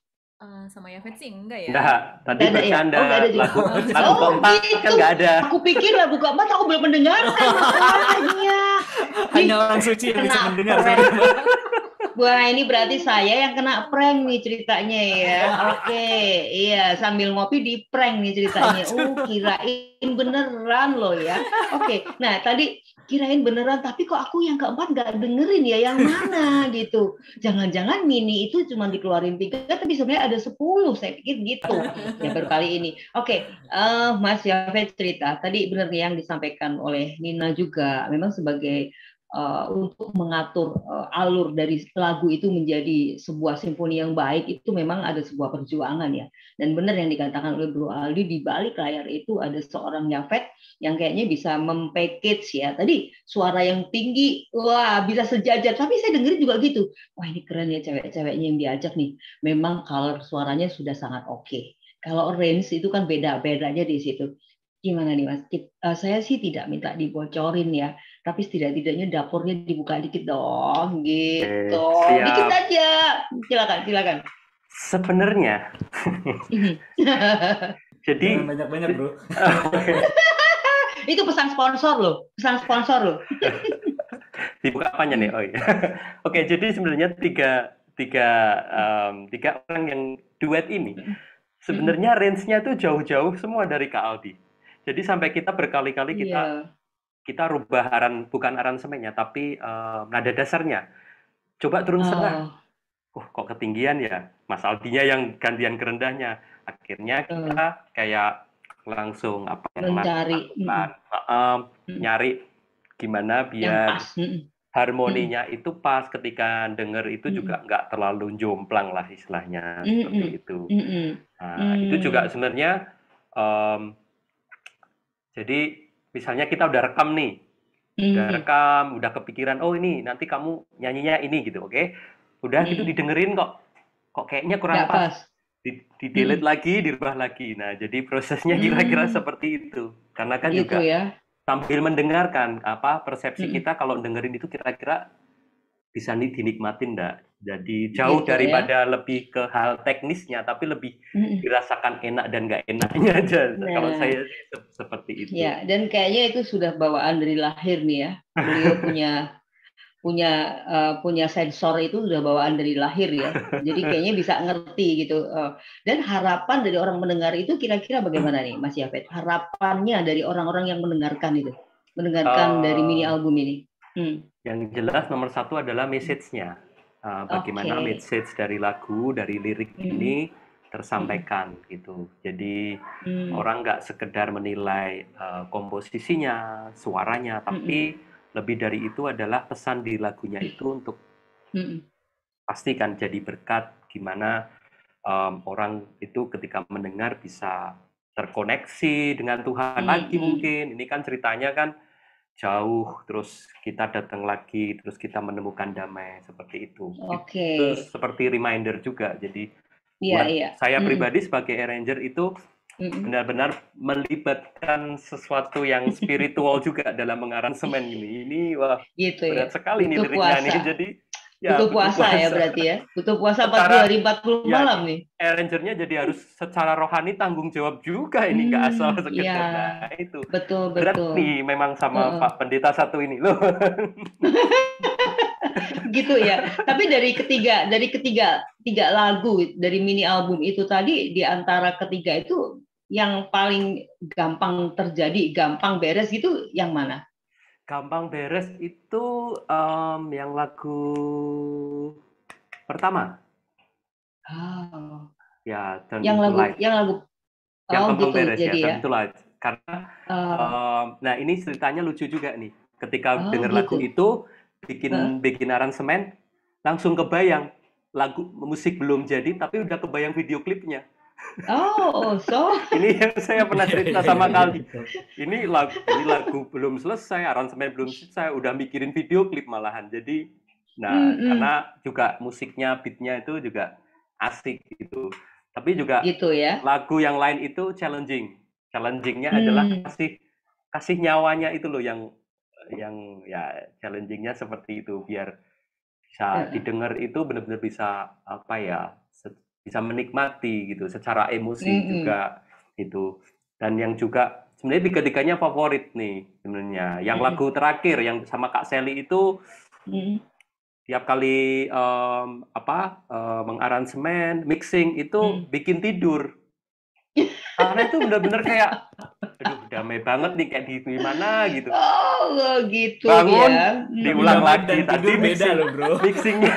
Sama Yafet sih enggak ya? Enggak, tadi Nggak ada ya? bercanda. Oh, nggak ada juga. Lagu Oh, keempat kan gitu. nggak ada. Aku pikir lagu keempat aku belum mendengarkan masalahnya. Hanya orang suci yang bisa Kena mendengar. prank. Wah, ini berarti saya yang kena prank nih ceritanya ya. Oke, iya, sambil ngopi di prank nih ceritanya. Oh, kirain beneran loh ya. Oke, nah tadi kirain beneran, tapi kok aku yang keempat nggak dengerin ya, yang mana gitu. Jangan-jangan Mini itu cuma dikeluarin 3, tapi sebenarnya ada 10, saya pikir gitu. Ya baru kali ini. Oke, Mas Yafet cerita, tadi bener yang disampaikan oleh Nina juga, memang sebagai untuk mengatur alur dari lagu itu menjadi sebuah simfoni yang baik itu memang ada sebuah perjuangan ya. Dan benar yang dikatakan oleh Bro Aldi, di balik layar itu ada seorang Yafet yang kayaknya bisa mempackage ya. Tadi suara yang tinggi, wah bisa sejajar. Tapi saya dengerin juga gitu. Wah ini keren ya cewek-ceweknya yang diajak nih. Memang color suaranya sudah sangat oke. Kalau range itu kan beda-bedanya di situ. Gimana nih Mas? Saya sih tidak minta dibocorin ya, tapi setidak-tidaknya dapurnya dibuka dikit dong, gitu. Siap. Dikit aja. Silakan. Sebenarnya, jadi Jangan banyak-banyak, Bro. itu pesan sponsor loh. Dibuka apanya nih? Oh iya. Oke, jadi sebenarnya tiga orang yang duet ini sebenarnya range-nya tuh jauh-jauh semua dari Kak Aldi. Jadi sampai kita berkali-kali kita rubah bukan aransemennya, tapi nada dasarnya. Coba turun setengah. Kok ketinggian ya? Mas Aldinya yang gantian kerendahnya. Akhirnya kita kayak langsung nyari gimana biar harmoninya itu pas ketika denger itu juga nggak terlalu jomplang lah istilahnya seperti itu. Nah, itu juga sebenarnya jadi misalnya kita udah rekam nih, udah kepikiran, oh ini nanti kamu nyanyinya ini gitu, oke? Udah gitu didengerin kok kayaknya kurang pas. Di-delete lagi, dirubah lagi. Nah, jadi prosesnya kira-kira seperti itu. Karena kan gitu juga ya. sambil mendengarkan persepsi kita kalau dengerin itu kira-kira bisa dinikmatin enggak. Jadi jauh gitu daripada lebih ke hal teknisnya, tapi lebih dirasakan enak dan nggak enaknya aja. Kalau saya seperti itu. Ya, dan kayaknya itu sudah bawaan dari lahir nih ya. Beliau punya sensor itu sudah bawaan dari lahir ya. Jadi kayaknya bisa ngerti gitu. Dan harapan dari orang mendengar itu kira-kira bagaimana nih, Mas Yafet? Harapannya dari orang-orang yang mendengarkan itu, dari mini album ini. Yang jelas nomor satu adalah message-nya. Bagaimana message dari lagu, dari lirik ini tersampaikan gitu. Jadi orang nggak sekedar menilai komposisinya, suaranya, tapi lebih dari itu adalah pesan di lagunya itu untuk pastikan jadi berkat gimana orang itu ketika mendengar bisa terkoneksi dengan Tuhan lagi mungkin. Ini kan ceritanya kan jauh, terus kita datang lagi, terus kita menemukan damai seperti itu. Itu seperti reminder juga. Jadi buat saya pribadi sebagai arranger itu benar-benar melibatkan sesuatu yang spiritual juga dalam mengaransemen ini. Ini wah gitu berat sekali nih liriknya nih. Jadi butuh puasa ya berarti ya. Butuh puasa 40 hari 40 malam nih. Arrangernya jadi harus secara rohani tanggung jawab juga ini, nggak asal sekedar. Nah, itu. Betul. Berat nih memang sama Pak Pendeta satu ini loh. Gitu ya. Tapi dari ketiga lagu dari mini album itu tadi, di antara ketiga itu yang paling gampang terjadi, gampang beres gitu yang mana? Gampang beres itu yang lagu pertama. Ya, yang lagu gampang gitu, beres jadi ya, Turn to Light. Karena nah ini ceritanya lucu juga nih. Ketika denger lagu itu bikin aransemen, langsung kebayang lagu musik belum jadi tapi udah kebayang video klipnya. Ini yang saya pernah cerita sama Kaldi. Ini lagu belum selesai, aransemen belum selesai, udah mikirin video klip malahan. Jadi, karena juga musiknya, beatnya itu juga asik gitu. Tapi juga gitu ya. Lagu yang lain itu challenging. Challengingnya adalah kasih nyawanya itu loh yang ya challengingnya seperti itu biar bisa didengar itu benar-benar bisa apa ya, bisa menikmati gitu secara emosi juga itu. Dan yang juga sebenarnya tiga-tiganya favorit nih sebenarnya. Yang lagu terakhir yang sama Kak Sally itu tiap kali mengaransemen, mixing itu bikin tidur. Karena itu benar-benar kayak aduh damai banget nih kayak di gimana gitu. Oh, gitu bangun ya. diulang lagi tadi beda loh bro. mixingnya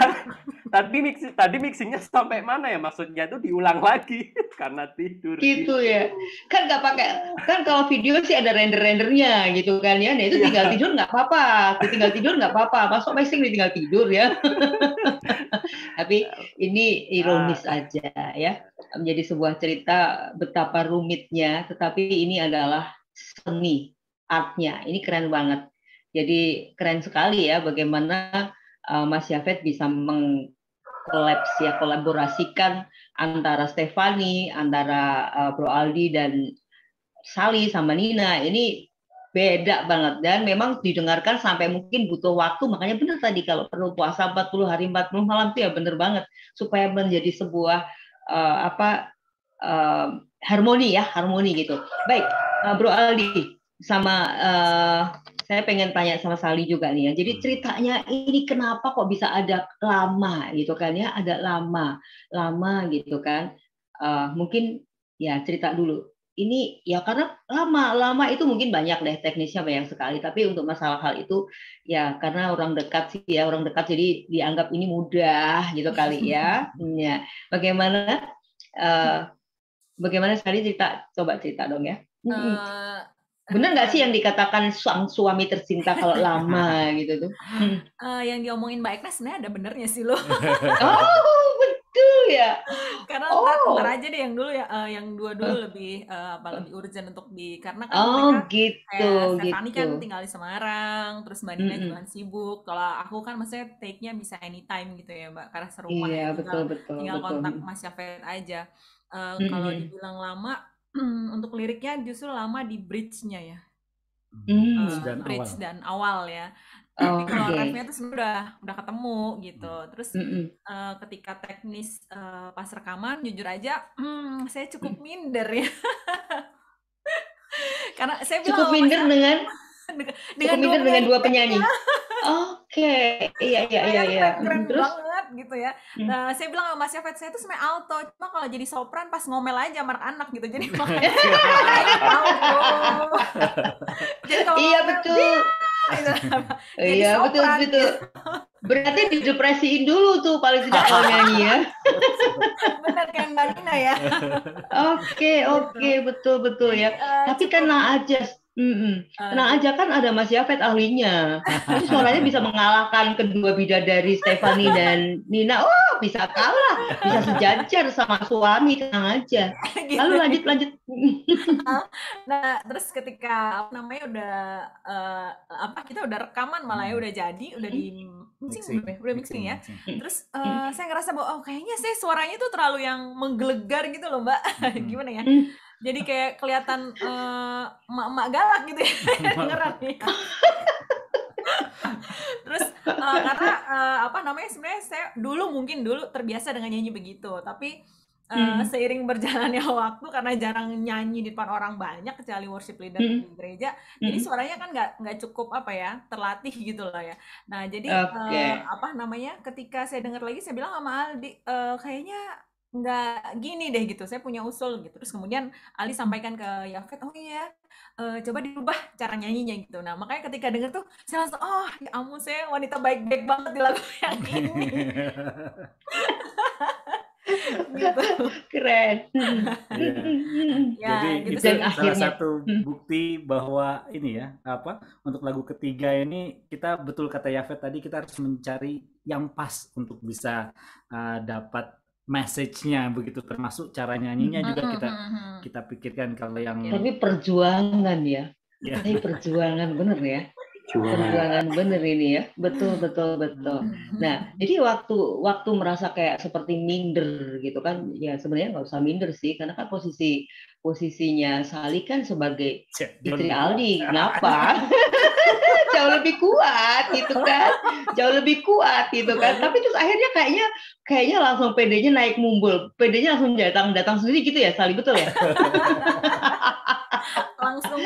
tadi mixingnya sampai mana ya, maksudnya itu diulang lagi karena tidur Gitu ya. Kan nggak pakai, kan kalau video sih ada render-rendernya gitu kan ya. Nah itu tinggal tidur nggak apa-apa, tinggal tidur nggak apa-apa. Masuk mixing tinggal tidur ya. Tapi ini ironis aja ya, menjadi sebuah cerita betapa rumitnya, tetapi ini adalah seni, artnya. Ini keren banget. Jadi keren sekali ya bagaimana Mas Yafet bisa kolaborasikan antara Stefani, antara Bro Aldi dan Sally sama Nina. Ini beda banget dan memang didengarkan sampai mungkin butuh waktu, makanya benar tadi kalau perlu puasa 40 hari 40 malam itu ya benar banget supaya menjadi sebuah harmoni gitu. Baik, Bro Aldi sama saya pengen tanya sama Sally juga nih ya. Jadi ceritanya ini kenapa kok bisa ada lama gitu kan ya, ada lama gitu kan. Mungkin ya cerita dulu. Ini ya karena lama itu mungkin banyak deh teknisnya, banyak sekali. Tapi untuk masalah hal itu ya karena orang dekat sih ya, orang dekat jadi dianggap ini mudah gitu kali ya. Ya. Bagaimana Sally cerita, coba cerita dong ya. Bener nggak sih yang dikatakan sang suami tercinta kalau lama gitu tuh? Yang diomongin Mbak Ekna sebenarnya ada benernya sih loh. Oh betul ya. Karena ntar aja deh yang dulu ya, yang dua dulu lebih urgent untuk karena kan mereka Stefani kan tinggal di Semarang, terus Mbak Nina juga kan sibuk. Kalau aku kan maksudnya take-nya bisa anytime gitu ya Mbak, karena serumah ya, tinggal kontak Mas Yafet aja. Kalau dibilang lama, untuk liriknya justru lama di bridge-nya ya. Bridge dan awal ya. Tapi kalau refnya itu sebenarnya udah ketemu gitu. Terus ketika teknis pas rekaman, jujur aja saya cukup minder ya. Karena saya bilang cukup minder dengan dua penyanyi. Oke, iya. Keren banget gitu ya. Nah, saya bilang sama Mas Yafet, saya tuh sebenarnya alto, cuma kalau jadi sopran pas ngomel aja sama anak gitu. Jadi makanya jadi kalau iya betul. Iya betul. Gitu. Berarti didepresiin dulu tuh paling tidak kalau nyanyi ya. Benar kayak Mbak Nina ya. Oke, betul ya. Tapi tenang aja. Tenang aja kan ada Mas Yafet ahlinya. Jadi suaranya bisa mengalahkan kedua bidadari Stefani dan Nina. Oh, bisa kalah, bisa sejajar sama suami, tenang aja. Lalu lanjut. Nah, terus ketika kita udah rekaman malah ya udah jadi, udah di mixing ya. Terus saya ngerasa bahwa kayaknya saya suaranya tuh terlalu yang menggelegar gitu loh, Mbak. Gimana ya? Jadi kayak kelihatan emak-emak galak gitu ya dengeran nih. Terus karena sebenarnya saya dulu terbiasa dengan nyanyi begitu, tapi seiring berjalannya waktu karena jarang nyanyi di depan orang banyak kecuali worship leader di gereja, jadi suaranya kan nggak cukup terlatih gitu loh ya. Nah jadi ketika saya dengar lagi saya bilang sama Aldi kayaknya nggak gini deh gitu, saya punya usul gitu. Terus kemudian Ali sampaikan ke Yafet, coba dirubah cara nyanyinya gitu. Nah makanya ketika denger tuh saya langsung ya ampun, saya wanita baik-baik banget di lagu yang ini. Gitu. Keren. Jadi gitu, itu salah satu bukti bahwa ini ya untuk lagu ketiga ini kita betul kata Yafet tadi, kita harus mencari yang pas untuk bisa dapat message-nya begitu, termasuk cara nyanyinya juga kita pikirkan. Kalau yang tapi perjuangan ya. Tapi perjuangan bener ya. Perjuangan bener ini ya, betul. Nah, jadi waktu merasa kayak seperti minder gitu kan, ya sebenarnya nggak usah minder sih, karena kan posisinya Sally kan sebagai istri Aldi, kenapa? Jauh lebih kuat gitu kan, Tapi terus akhirnya kayaknya langsung PD-nya naik mumbul, PD-nya langsung datang sendiri gitu ya, Sally, betul ya? Langsung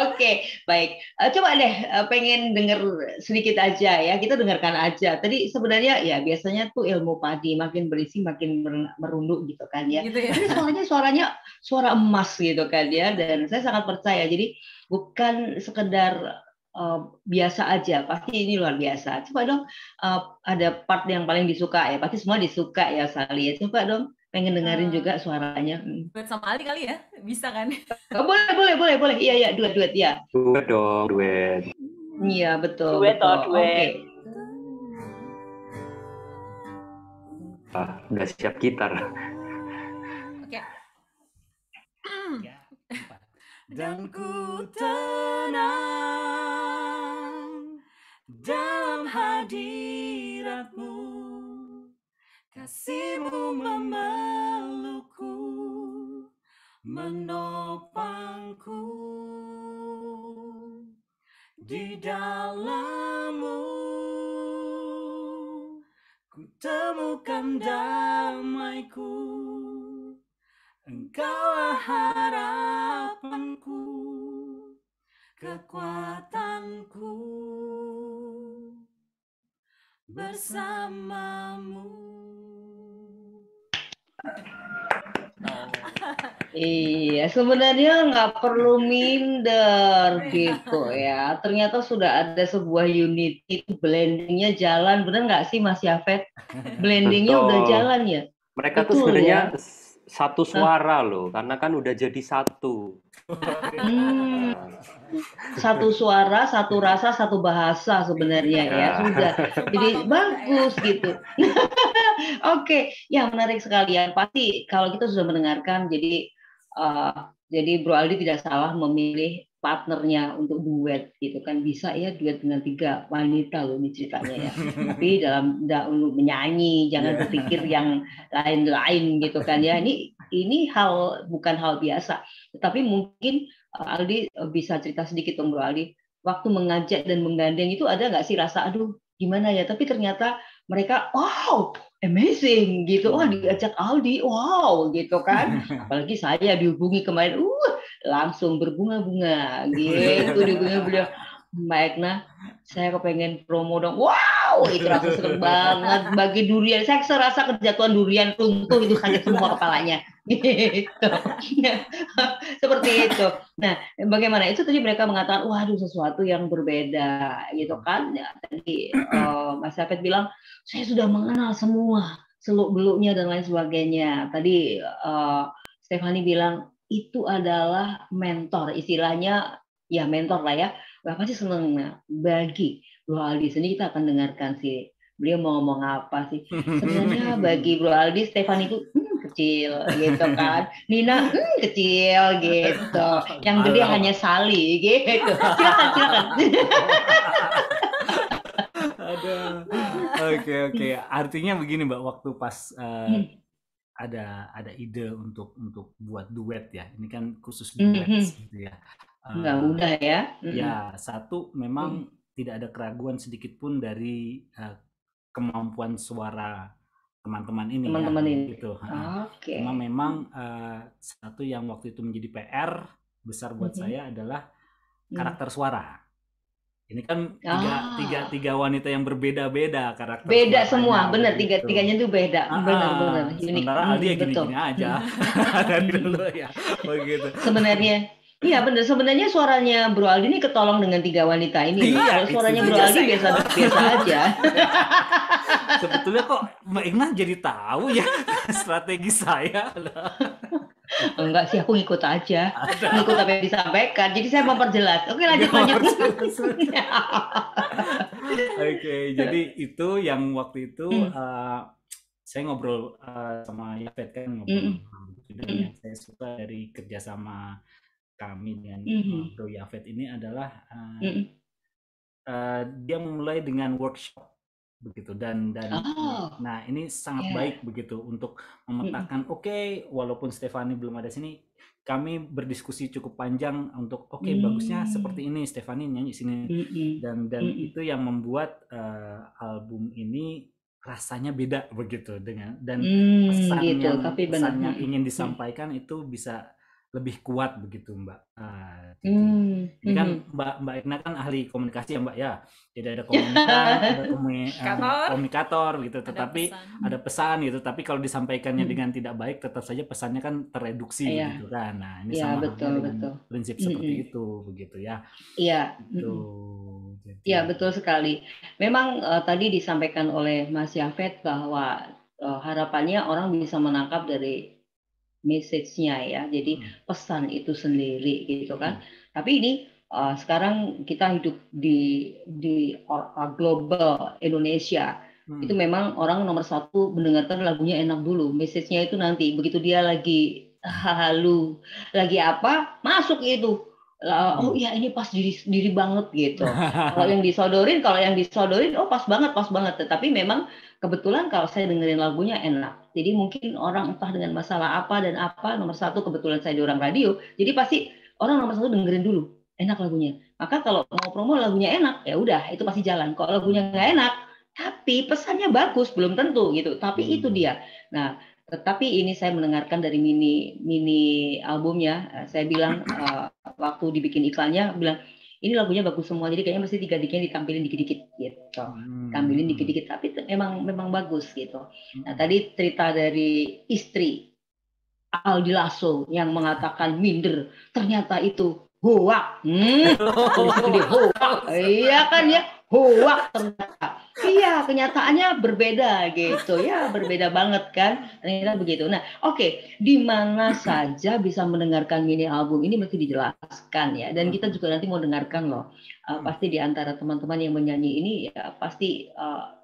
Oke, baik. Coba deh, pengen denger sedikit aja ya. Kita dengarkan aja. Tadi sebenarnya ya biasanya tuh ilmu padi makin berisi makin merunduk gitu kan ya. Gitu ya. Ini suaranya suara emas gitu kan ya. Dan saya sangat percaya. Jadi bukan sekedar biasa aja. Pasti ini luar biasa. Coba dong, ada part yang paling disuka ya. Pasti semua disuka ya, Sally ya. Coba dong. Pengen dengerin juga suaranya. Duet sama Ali kali ya, bisa kan? Oh, boleh. Iya, duet ya. Duet dong, duet. Iya, betul. Duet. Oke. Udah siap gitar. Oke. Dan ku tenang dalam hadiratmu, kasihmu memelukku, menopangku di dalammu. Ku temukan damaiku, Engkaulah harapanku, kekuatanku, bersamamu. Iya, sebenarnya nggak perlu minder gitu ya. Ternyata sudah ada sebuah unit itu blendingnya jalan, bener nggak sih Mas Yafet? Blendingnya udah jalan ya. Mereka tuh sebenarnya satu suara loh, karena kan udah jadi satu. Satu suara, satu rasa, satu bahasa sebenarnya ya sudah. Jadi bagus gitu. Oke, ya menarik sekali ya. Pasti kalau kita sudah mendengarkan, jadi Bro Aldi tidak salah memilih partnernya untuk duet gitu kan. Bisa ya duet dengan 3 wanita loh ini ceritanya ya. Tapi untuk menyanyi jangan berpikir yang lain-lain gitu kan ya. Ini bukan hal biasa. Tetapi mungkin Aldi bisa cerita sedikit dong Bro Aldi. Waktu mengajak dan menggandeng itu ada nggak sih rasa aduh gimana ya? Tapi ternyata mereka wow amazing gitu, diajak Aldi, wow gitu kan, apalagi saya dihubungi kemarin, langsung berbunga-bunga gitu dihubungi beliau, Mbak Egna, saya kepengen promo dong, wow itu rasa seneng banget, bagi durian, saya serasa kejatuhan durian runtuh itu sakit semua kepalanya, gitu, seperti itu. Nah, bagaimana itu tadi mereka mengatakan, waduh sesuatu yang berbeda, gitu kan? Ya, tadi Mas Yafet bilang saya sudah mengenal semua seluk-beluknya dan lain sebagainya. Tadi Stefani bilang itu adalah mentor, istilahnya ya mentor lah ya. Bapak sih seneng. Nah, bagi Bro Aldi sendiri kita akan dengarkan sih. Beliau mau ngomong apa sih? Sebenarnya bagi Bro Aldi, Stefani itu kecil gitu kan. Nina kecil gitu. Yang gede hanya Sally gitu. Silakan. Oke. Artinya begini Mbak, waktu pas ada ide untuk buat duet ya. Ini kan khusus duet gitu ya. Nggak mudah ya. Ya, satu memang tidak ada keraguan sedikit pun dari kemampuan suara teman-teman ini gitu. Cuma memang satu yang waktu itu menjadi PR besar buat saya adalah karakter suara. Ini kan tiga wanita yang berbeda-beda karakter. Beda semua, benar gitu. Tiga-tiganya itu beda, benar. Sementara Aldi gini-gini aja dari dulu ya, begitu. Sebenarnya, iya benar. Sebenarnya suaranya Bro Aldi ini ketolong dengan 3 wanita ini. Kalau suaranya Bro Aldi biasa aja. Sebetulnya kok Mbak Igna jadi tahu ya strategi saya. Enggak sih, aku ngikut aja. Ngikut apa yang disampaikan. Jadi saya memperjelas. Oke, lanjut. Oke, jadi itu yang waktu itu saya ngobrol sama Yafet kan, ngobrol yang saya suka dari kerjasama kami dengan Bro Yafet ini adalah dia memulai dengan workshop begitu dan nah ini sangat baik begitu untuk memetakan walaupun Stefani belum ada sini, kami berdiskusi cukup panjang untuk bagusnya seperti ini, Stefani nyanyi sini dan itu yang membuat album ini rasanya beda begitu dengan dan pesan yang ingin disampaikan itu bisa lebih kuat begitu Mbak. Ini kan Mbak Irna kan ahli komunikasi ya Mbak ya. Jadi ada komunitas, ada komunikator gitu, tetapi ada pesan gitu. Tapi kalau disampaikannya dengan tidak baik, tetap saja pesannya kan tereduksi gitu kan. Nah ini sama dengan prinsip seperti itu begitu ya. Iya. Iya betul sekali. Memang tadi disampaikan oleh Mas Yafet bahwa harapannya orang bisa menangkap dari message-nya ya, jadi pesan itu sendiri gitu kan. Tapi ini sekarang kita hidup di global Indonesia, itu memang orang nomor satu mendengarkan lagunya enak dulu, message-nya itu nanti begitu dia lagi halu, lagi apa masuk itu. Oh iya ini pas diri banget gitu. Kalau yang disodorin oh pas banget. Tetapi memang kebetulan kalau saya dengerin lagunya enak. Jadi mungkin orang entah dengan masalah apa dan apa, nomor satu kebetulan saya di orang radio, jadi pasti orang nomor satu dengerin dulu, enak lagunya. Maka kalau mau promo lagunya enak, ya udah itu pasti jalan. Kalau lagunya nggak enak, tapi pesannya bagus belum tentu gitu. Tapi itu dia. Nah, tetapi ini saya mendengarkan dari mini albumnya, saya bilang waktu dibikin iklannya bilang ini lagunya bagus semua, jadi kayaknya mesti tiga-tiganya ditampilin dikit-dikit gitu, tampilin dikit-dikit, tapi memang bagus gitu. Nah tadi cerita dari istri Aldi Lasso yang mengatakan minder, ternyata itu hoak, iya kan ya, hoak ternyata. Iya, kenyataannya berbeda gitu ya, berbeda banget kan, ternyata begitu. Nah, di mana saja bisa mendengarkan mini album ini mesti dijelaskan ya, dan kita juga nanti mau dengarkan loh. Pasti di antara teman-teman yang menyanyi ini ya pasti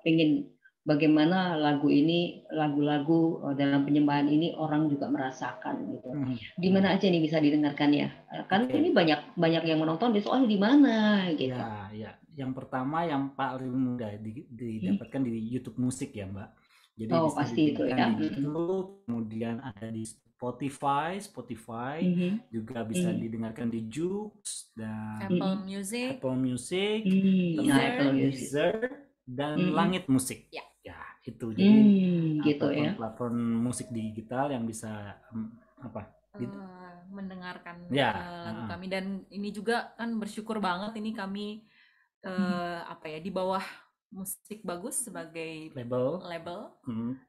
pengen bagaimana lagu-lagu dalam penyembahan ini orang juga merasakan gitu. Di mana aja nih bisa didengarkannya? Kan ini banyak yang menonton, soalnya di mana gitu. Ya. Yang pertama yang paling mudah didapatkan di YouTube Musik ya Mbak. Jadi bisa pasti itu ya. Di YouTube, kemudian ada di Spotify, juga bisa didengarkan di Joox dan Apple Music, Deezer dan Langit Musik. Ya itu jadi platform musik digital yang bisa mendengarkan lagu kami, dan ini juga kan bersyukur banget ini kami di bawah Musik Bagus sebagai label.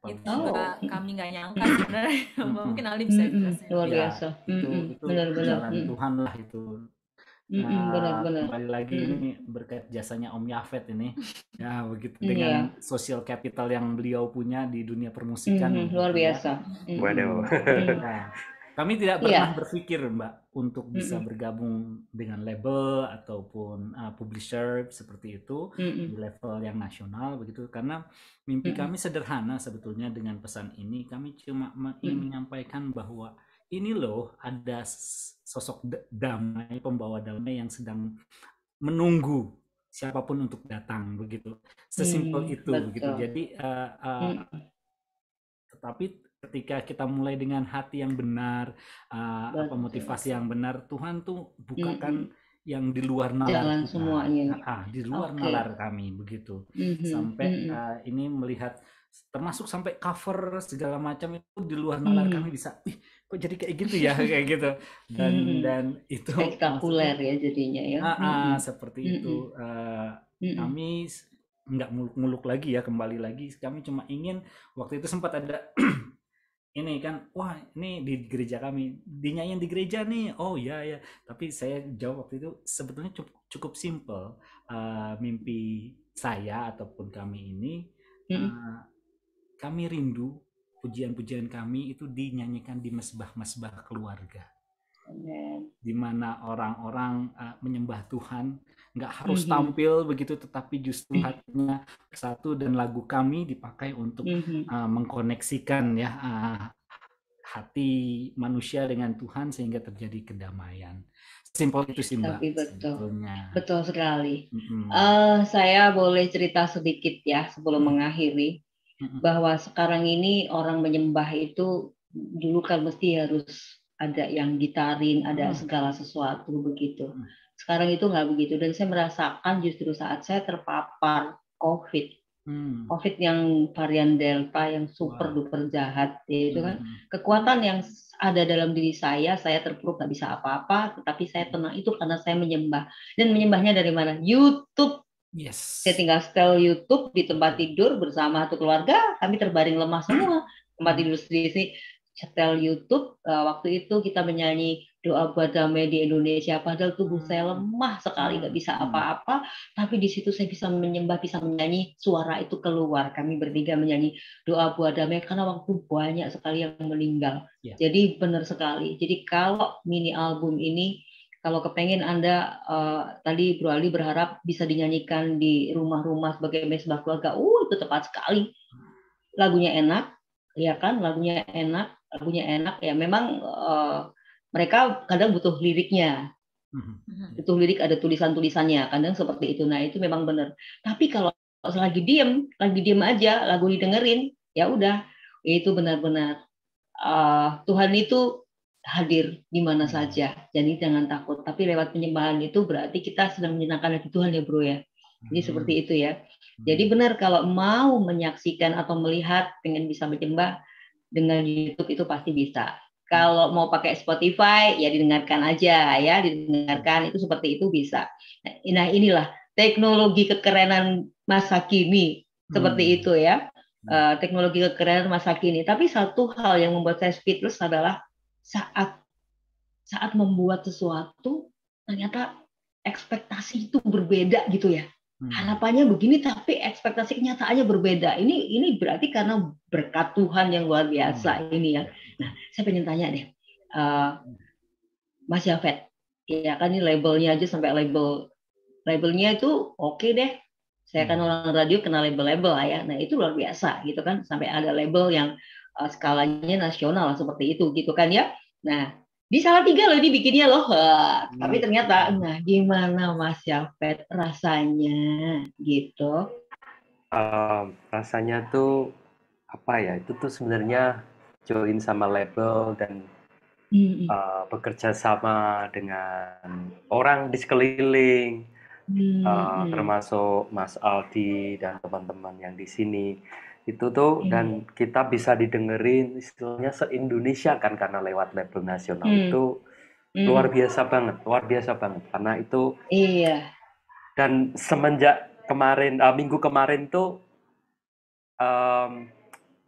Itu juga kami nggak nyangka sebenarnya. Mungkin Ali bisa jelasin. Luar biasa. Itu jalan Tuhan lah itu. Benar. Kembali lagi ini berkat jasanya Om Yafet ini ya begitu dengan social capital yang beliau punya di dunia permusikan. Luar biasa. Waduh. Kami tidak pernah berpikir Mbak untuk bisa bergabung dengan label ataupun publisher seperti itu di level yang nasional begitu, karena mimpi kami sederhana sebetulnya. Dengan pesan ini kami cuma ingin menyampaikan bahwa ini loh ada sosok damai, pembawa damai yang sedang menunggu siapapun untuk datang begitu. Sesimpel itu begitu. Jadi tetapi ketika kita mulai dengan hati yang benar, motivasi yang benar, Tuhan tuh bukakan yang di luar nalar kita. Semuanya. Di luar nalar kami begitu. Sampai ini melihat termasuk sampai cover segala macam itu di luar nalar kami bisa. Kok jadi kayak gitu ya kayak gitu. Dan itu spektakuler ya jadinya ya. Seperti itu. Kami nggak muluk-muluk lagi ya, kembali lagi kami cuma ingin, waktu itu sempat ada ini kan, wah ini di gereja kami dinyanyiin di gereja nih, oh ya, tapi saya jawab waktu itu sebetulnya cukup simple. Mimpi saya ataupun kami ini, kami rindu pujian-pujian kami itu dinyanyikan di mesbah-mesbah keluarga. Di mana orang-orang menyembah Tuhan, nggak harus tampil begitu, tetapi justru hatinya satu dan lagu kami dipakai untuk mengkoneksikan ya hati manusia dengan Tuhan sehingga terjadi kedamaian. Simpel itu sih Mbak. Tapi betul, sebetulnya. Betul sekali. Saya boleh cerita sedikit ya sebelum mengakhiri, bahwa sekarang ini orang menyembah itu dulu kan mesti harus ada yang gitarin, ada segala sesuatu begitu. Sekarang itu nggak begitu, dan saya merasakan justru saat saya terpapar COVID yang varian Delta yang super duper jahat, itu kan kekuatan yang ada dalam diri saya terpuruk nggak bisa apa-apa, tetapi saya tenang itu karena saya menyembah. Dan menyembahnya dari mana? YouTube. Yes. Saya tinggal setel YouTube di tempat tidur bersama satu keluarga, kami terbaring lemah semua, tempat tidur sendiri, setel YouTube. Waktu itu kita menyanyi doa buat damai di Indonesia, padahal tubuh saya lemah sekali, nggak bisa apa-apa, tapi di situ saya bisa menyembah, bisa menyanyi, suara itu keluar. Kami bertiga menyanyi doa buat damai karena waktu banyak sekali yang meninggal. Jadi benar sekali. Jadi kalau mini album ini, kalau kepengen Anda, tadi Bro Ali berharap bisa dinyanyikan di rumah-rumah sebagai mesbah keluarga, itu tepat sekali. Lagunya enak, ya kan? Lagunya enak ya. Memang mereka kadang butuh liriknya. Butuh lirik, ada tulisan-tulisannya. Kadang seperti itu. Nah, itu memang benar. Tapi kalau lagi diem aja, lagu didengerin, ya udah, itu benar-benar Tuhan itu hadir di mana saja. Jadi jangan takut. Tapi lewat penyembahan itu berarti kita sedang menyenangkan hati Tuhan ya Bro ya. Jadi seperti itu ya. Jadi benar kalau mau menyaksikan atau melihat, pengen bisa menyembah dengan YouTube itu pasti bisa. Kalau mau pakai Spotify ya didengarkan aja ya, didengarkan itu seperti itu bisa. Nah inilah teknologi kekerenan masa kini seperti itu ya. Teknologi kekerenan masa kini. Tapi satu hal yang membuat saya speechless adalah saat membuat sesuatu ternyata ekspektasi itu berbeda gitu ya. Harapannya begini tapi ekspektasi kenyataannya berbeda. Ini berarti karena berkat Tuhan yang luar biasa ini ya. Nah, saya pengen tanya deh, Mas Yafet, ya kan ini labelnya aja sampai labelnya itu oke deh. Saya kan orang radio kenal label-label lah ya. Nah itu luar biasa gitu kan, sampai ada label yang skalanya nasional seperti itu gitu kan ya. Nah di Salatiga loh dibikinnya loh, tapi ternyata nah gimana Mas Yafet rasanya gitu? Rasanya tuh apa ya, itu tuh sebenarnya join sama label dan bekerja sama dengan orang di sekeliling, termasuk Mas Aldi dan teman-teman yang di sini. Itu tuh dan kita bisa didengerin istilahnya se-Indonesia kan, karena lewat label nasional itu luar biasa banget karena itu dan semenjak kemarin minggu kemarin tuh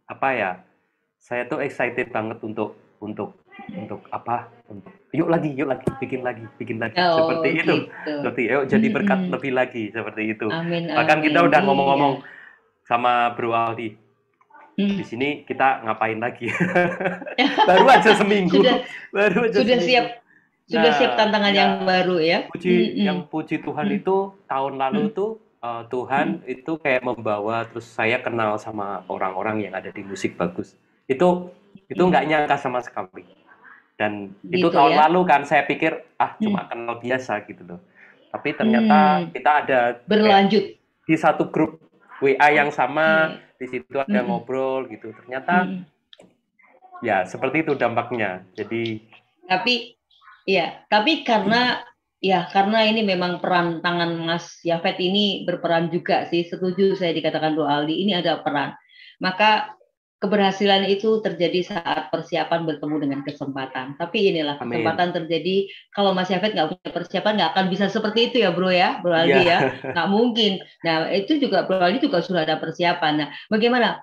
apa ya, saya tuh excited banget untuk yuk lagi bikin lagi seperti itu seperti yuk jadi berkat lebih lagi seperti itu. Bahkan kita udah ngomong-ngomong sama Bro Aldi, di sini kita ngapain lagi? Baru aja seminggu. Sudah siap tantangan yang baru ya. Puji Tuhan itu tahun lalu tuh Tuhan itu kayak membawa, terus saya kenal sama orang-orang yang ada di musik bagus. Itu nggak nyangka sama sekali. Dan gitu, itu tahun lalu kan saya pikir cuma kenal biasa gitu loh. Tapi ternyata kita ada berlanjut di satu grup WA yang sama, di situ ada ngobrol gitu. Ternyata ya seperti itu dampaknya. Jadi tapi karena ini memang peran tangan Mas Yafet ini berperan juga sih. Setuju saya dikatakan Bro Aldi, ini ada peran. Maka keberhasilan itu terjadi saat persiapan bertemu dengan kesempatan. Tapi inilah kesempatan terjadi. Kalau Mas Yafet nggak punya persiapan, nggak akan bisa seperti itu ya Bro Aldi ya. Nggak mungkin. Nah itu juga Bro Aldi juga sudah ada persiapan. Nah bagaimana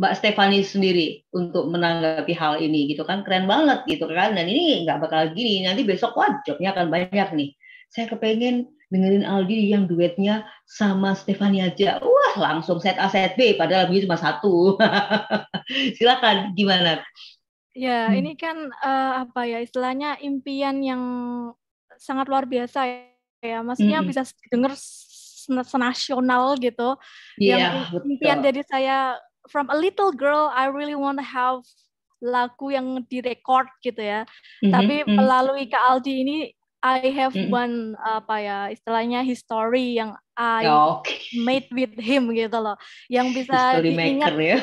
Mbak Stefani sendiri untuk menanggapi hal ini gitu kan, keren banget gitu kan, dan ini nggak bakal gini, nanti besok jobnya akan banyak nih. Saya kepengen dengerin Aldi yang duetnya sama Stefani aja, langsung set A set B padahal lagunya cuma satu. Silakan gimana? Ya ini kan istilahnya impian yang sangat luar biasa ya, maksudnya bisa denger senasional gitu. Yang impian dari saya. From a little girl, I really want to have lagu yang direkord gitu ya. Tapi melalui Kak Aldi ini I have one istilahnya history yang I made with him gitu loh, yang bisa History diingat maker, ya.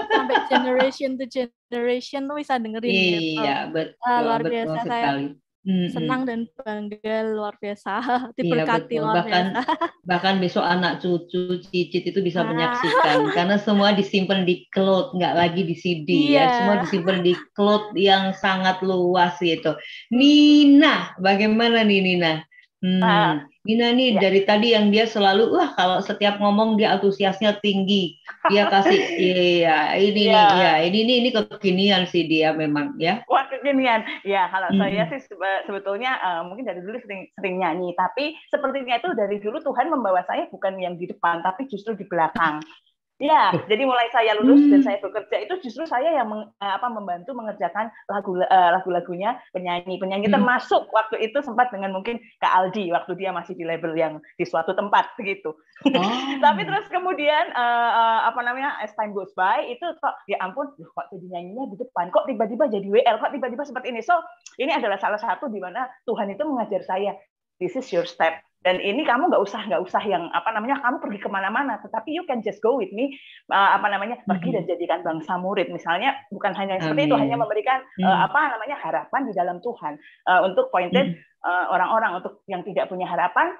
Sampai generation to generation tuh bisa dengerin gitu. Iya, betul, luar betul biasa sekali. saya senang dan bangga luar biasa, Iya, diberkati betul. luar biasa. Bahkan besok anak cucu, cicit itu bisa menyaksikan karena semua disimpan di cloud, nggak lagi di CD ya. Semua disimpan di cloud yang sangat luas gitu. Nina, bagaimana nih Nina? Nina nih dari tadi yang dia selalu kalau setiap ngomong dia antusiasnya tinggi. Dia kasih ini kekinian sih dia memang ya. Wah, kekinian. Ya, kalau saya sih sebetulnya mungkin dari dulu sering nyanyi, tapi sepertinya itu dari dulu Tuhan membawa saya bukan yang di depan, tapi justru di belakang. Ya, jadi mulai saya lulus dan saya bekerja itu justru saya yang membantu mengerjakan lagu-lagunya penyanyi termasuk waktu itu sempat dengan mungkin Kak Aldi waktu dia masih di label yang di suatu tempat begitu. Tapi terus kemudian as time goes by itu kok ya ampun kok jadi nyanyinya di depan, kok tiba-tiba jadi WL, kok tiba-tiba seperti ini. So ini adalah salah satu di mana Tuhan itu mengajar saya, this is your step. Dan ini kamu nggak usah yang kamu pergi kemana-mana, tetapi you can just go with me, pergi dan jadikan bangsa murid. Misalnya bukan hanya seperti itu, hanya memberikan harapan di dalam Tuhan untuk pointed orang-orang untuk yang tidak punya harapan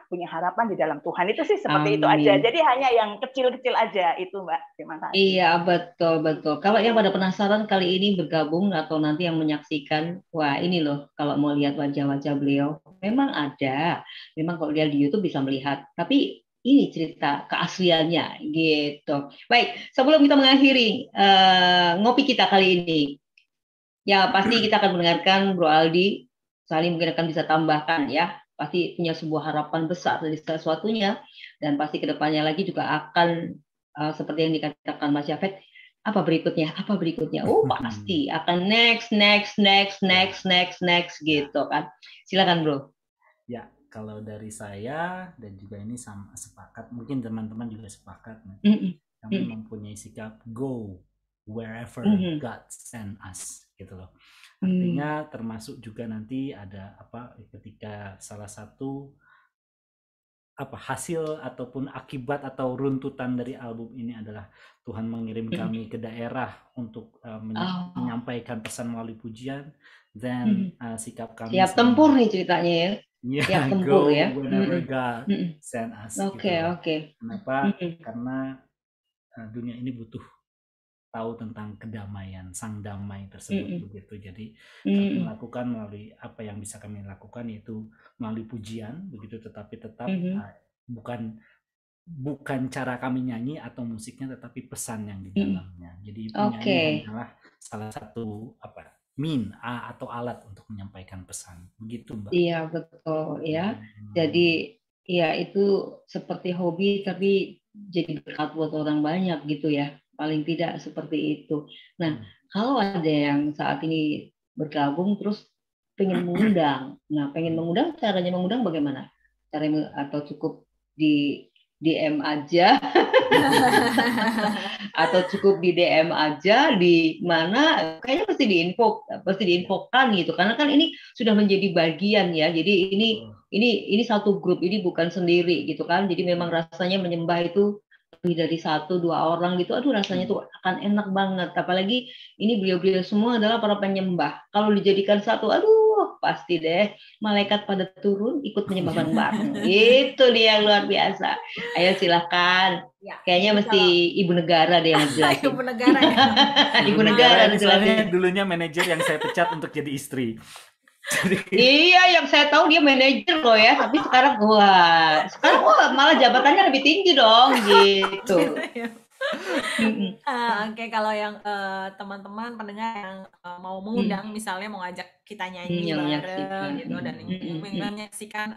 di dalam Tuhan. Itu sih seperti itu aja. Jadi hanya yang kecil-kecil aja itu, Mbak. Terima kasih. Iya, betul. Kalau yang pada penasaran kali ini bergabung atau nanti yang menyaksikan, wah ini loh kalau mau lihat wajah-wajah beliau, memang ada. Memang kalau lihat di YouTube bisa melihat. Tapi ini cerita keasliannya gitu. Baik, sebelum kita mengakhiri ngopi kita kali ini, ya pasti kita akan mendengarkan Bro Aldi. Saling mungkin akan bisa tambahkan ya, pasti punya sebuah harapan besar dari sesuatunya, dan pasti kedepannya lagi juga akan seperti yang dikatakan Mas Yafet, apa berikutnya, pasti akan next gitu kan. Silakan Bro. Ya, kalau dari saya dan juga ini sama sepakat, mungkin teman-teman juga sepakat, kami mempunyai sikap go wherever God send us gitu loh. Artinya termasuk juga nanti ada ketika salah satu hasil ataupun akibat atau runtutan dari album ini adalah Tuhan mengirim kami ke daerah untuk menyampaikan pesan melalui pujian, dan sikap kami siap tempur nih ceritanya ya. Siap tempur ya. Whenever God send us. Oke. Kenapa? Karena dunia ini butuh tahu tentang kedamaian, sang damai tersebut begitu. Jadi kami melakukan melalui apa yang bisa kami lakukan, yaitu melalui pujian begitu, tetapi tetap bukan cara kami nyanyi atau musiknya, tetapi pesan yang di dalamnya. Jadi penyanyi adalah salah satu atau alat untuk menyampaikan pesan. Begitu, Mbak. Iya, betul ya. Jadi ya itu seperti hobi tapi jadi berkat buat orang banyak gitu ya. Paling tidak seperti itu. Nah, kalau ada yang saat ini bergabung terus pengen mengundang. Nah, caranya mengundang bagaimana? Caranya atau cukup di DM aja atau cukup di DM aja di mana? Kayaknya pasti diinfokan gitu. Karena kan ini sudah menjadi bagian ya. Jadi ini satu grup, ini bukan sendiri gitu kan. Jadi memang rasanya menyembah itu lebih dari 1-2 orang gitu, rasanya tuh akan enak banget. Apalagi ini beliau-beliau semua adalah para penyembah. Kalau dijadikan satu, pasti deh malaikat pada turun ikut menyembah bareng-bareng. Itu dia yang luar biasa. Ayo silakan. Ya, kayaknya mesti ibu negara deh yang jelasin. Ibu negara ya. Ibu negara misalnya dulunya manajer yang saya pecat untuk jadi istri. Iya, yang saya tahu dia manajer loh ya, tapi sekarang malah jabatannya lebih tinggi dong gitu. Oke, kalau yang teman-teman pendengar yang mau mengundang, misalnya mau ngajak kita nyanyi bareng gitu dan menyaksikan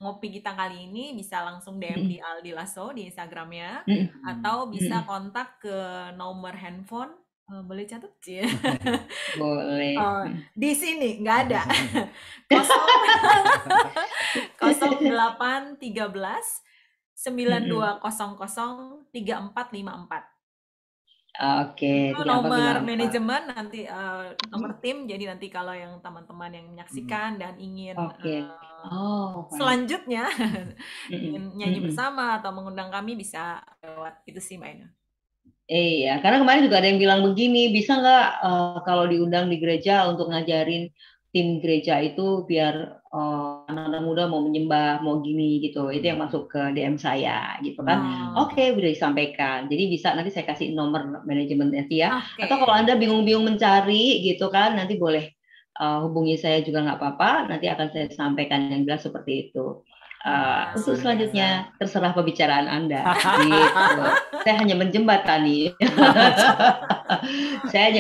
ngopi kita kali ini, bisa langsung DM di Aldi Lasso di Instagramnya, atau bisa kontak ke nomor handphone. Boleh catat sih? Boleh. Di sini nggak ada. 0813 9200 3454. Oke, Itu nomor manajemen nanti nomor tim. Jadi nanti kalau yang teman-teman yang menyaksikan dan ingin selanjutnya ingin nyanyi bersama atau mengundang kami bisa lewat itu sih Mbak Ina. Iya, karena kemarin juga ada yang bilang begini, bisa nggak kalau diundang di gereja untuk ngajarin tim gereja itu biar anak-anak muda mau menyembah, mau gini gitu. Itu yang masuk ke DM saya gitu kan. Oke, udah disampaikan. Jadi bisa nanti saya kasih nomor manajemen ya. Atau kalau Anda bingung-bingung mencari gitu kan, nanti boleh hubungi saya juga nggak apa-apa. Nanti akan saya sampaikan yang jelas seperti itu. Untuk selanjutnya terserah pembicaraan Anda. Gitu. Saya hanya menjembatani. Saya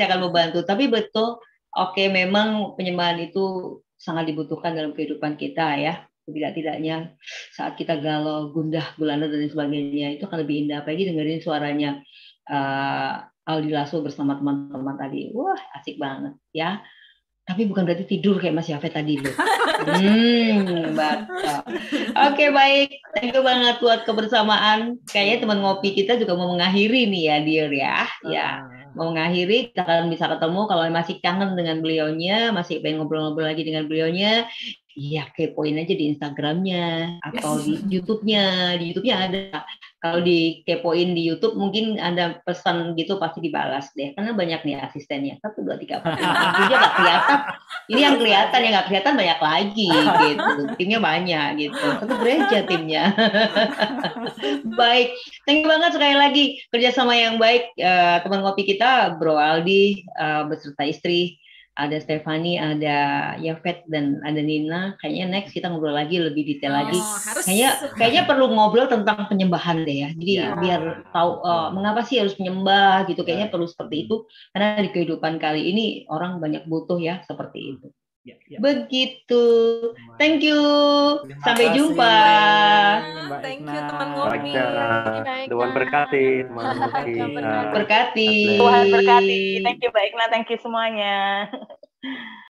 akan membantu. Tapi betul, oke, memang penyembahan itu sangat dibutuhkan dalam kehidupan kita ya. Tidak-tidaknya saat kita galau, gundah, gulana dan sebagainya itu akan lebih indah. Apalagi dengerin suaranya Aldi Lasso bersama teman-teman tadi. Wah, asik banget ya. Tapi bukan berarti tidur kayak Mas Yafet tadi loh. Batal. Oke, baik. Thank you banget buat kebersamaan. Kayaknya teman ngopi kita juga mau mengakhiri nih ya, Dear ya. Ya, mau mengakhiri. Kita akan bisa ketemu kalau masih kangen dengan beliaunya, masih pengen ngobrol-ngobrol lagi dengan beliaunya. Iya, kepoin aja di Instagramnya atau di YouTube-nya. Di YouTube-nya ada. Kalau dikepoin di YouTube mungkin Anda pesan gitu pasti dibalas deh. Karena banyak nih asistennya. 1, 2, 3, 4, 5. Dia nggak kelihatan. Ini yang kelihatan, yang nggak kelihatan banyak lagi gitu. Timnya banyak gitu. Satu gereja timnya. Baik. Thank you banget sekali lagi. Kerjasama yang baik. Teman ngopi kita, Bro Aldi beserta istri. Ada Stefani, ada Yafet, dan ada Nina. Kayaknya next kita ngobrol lagi lebih detail lagi. Kayaknya perlu ngobrol tentang penyembahan deh ya. Jadi biar tahu mengapa sih harus menyembah gitu. Kayaknya perlu seperti itu. Karena di kehidupan kali ini orang banyak butuh ya seperti itu. Begitu. Thank you. Sampai jumpa. Thank you teman ngopi. Tuhan berkati. Berkati. Tuhan berkati. Thank you Mbak Ikna. Thank you semuanya.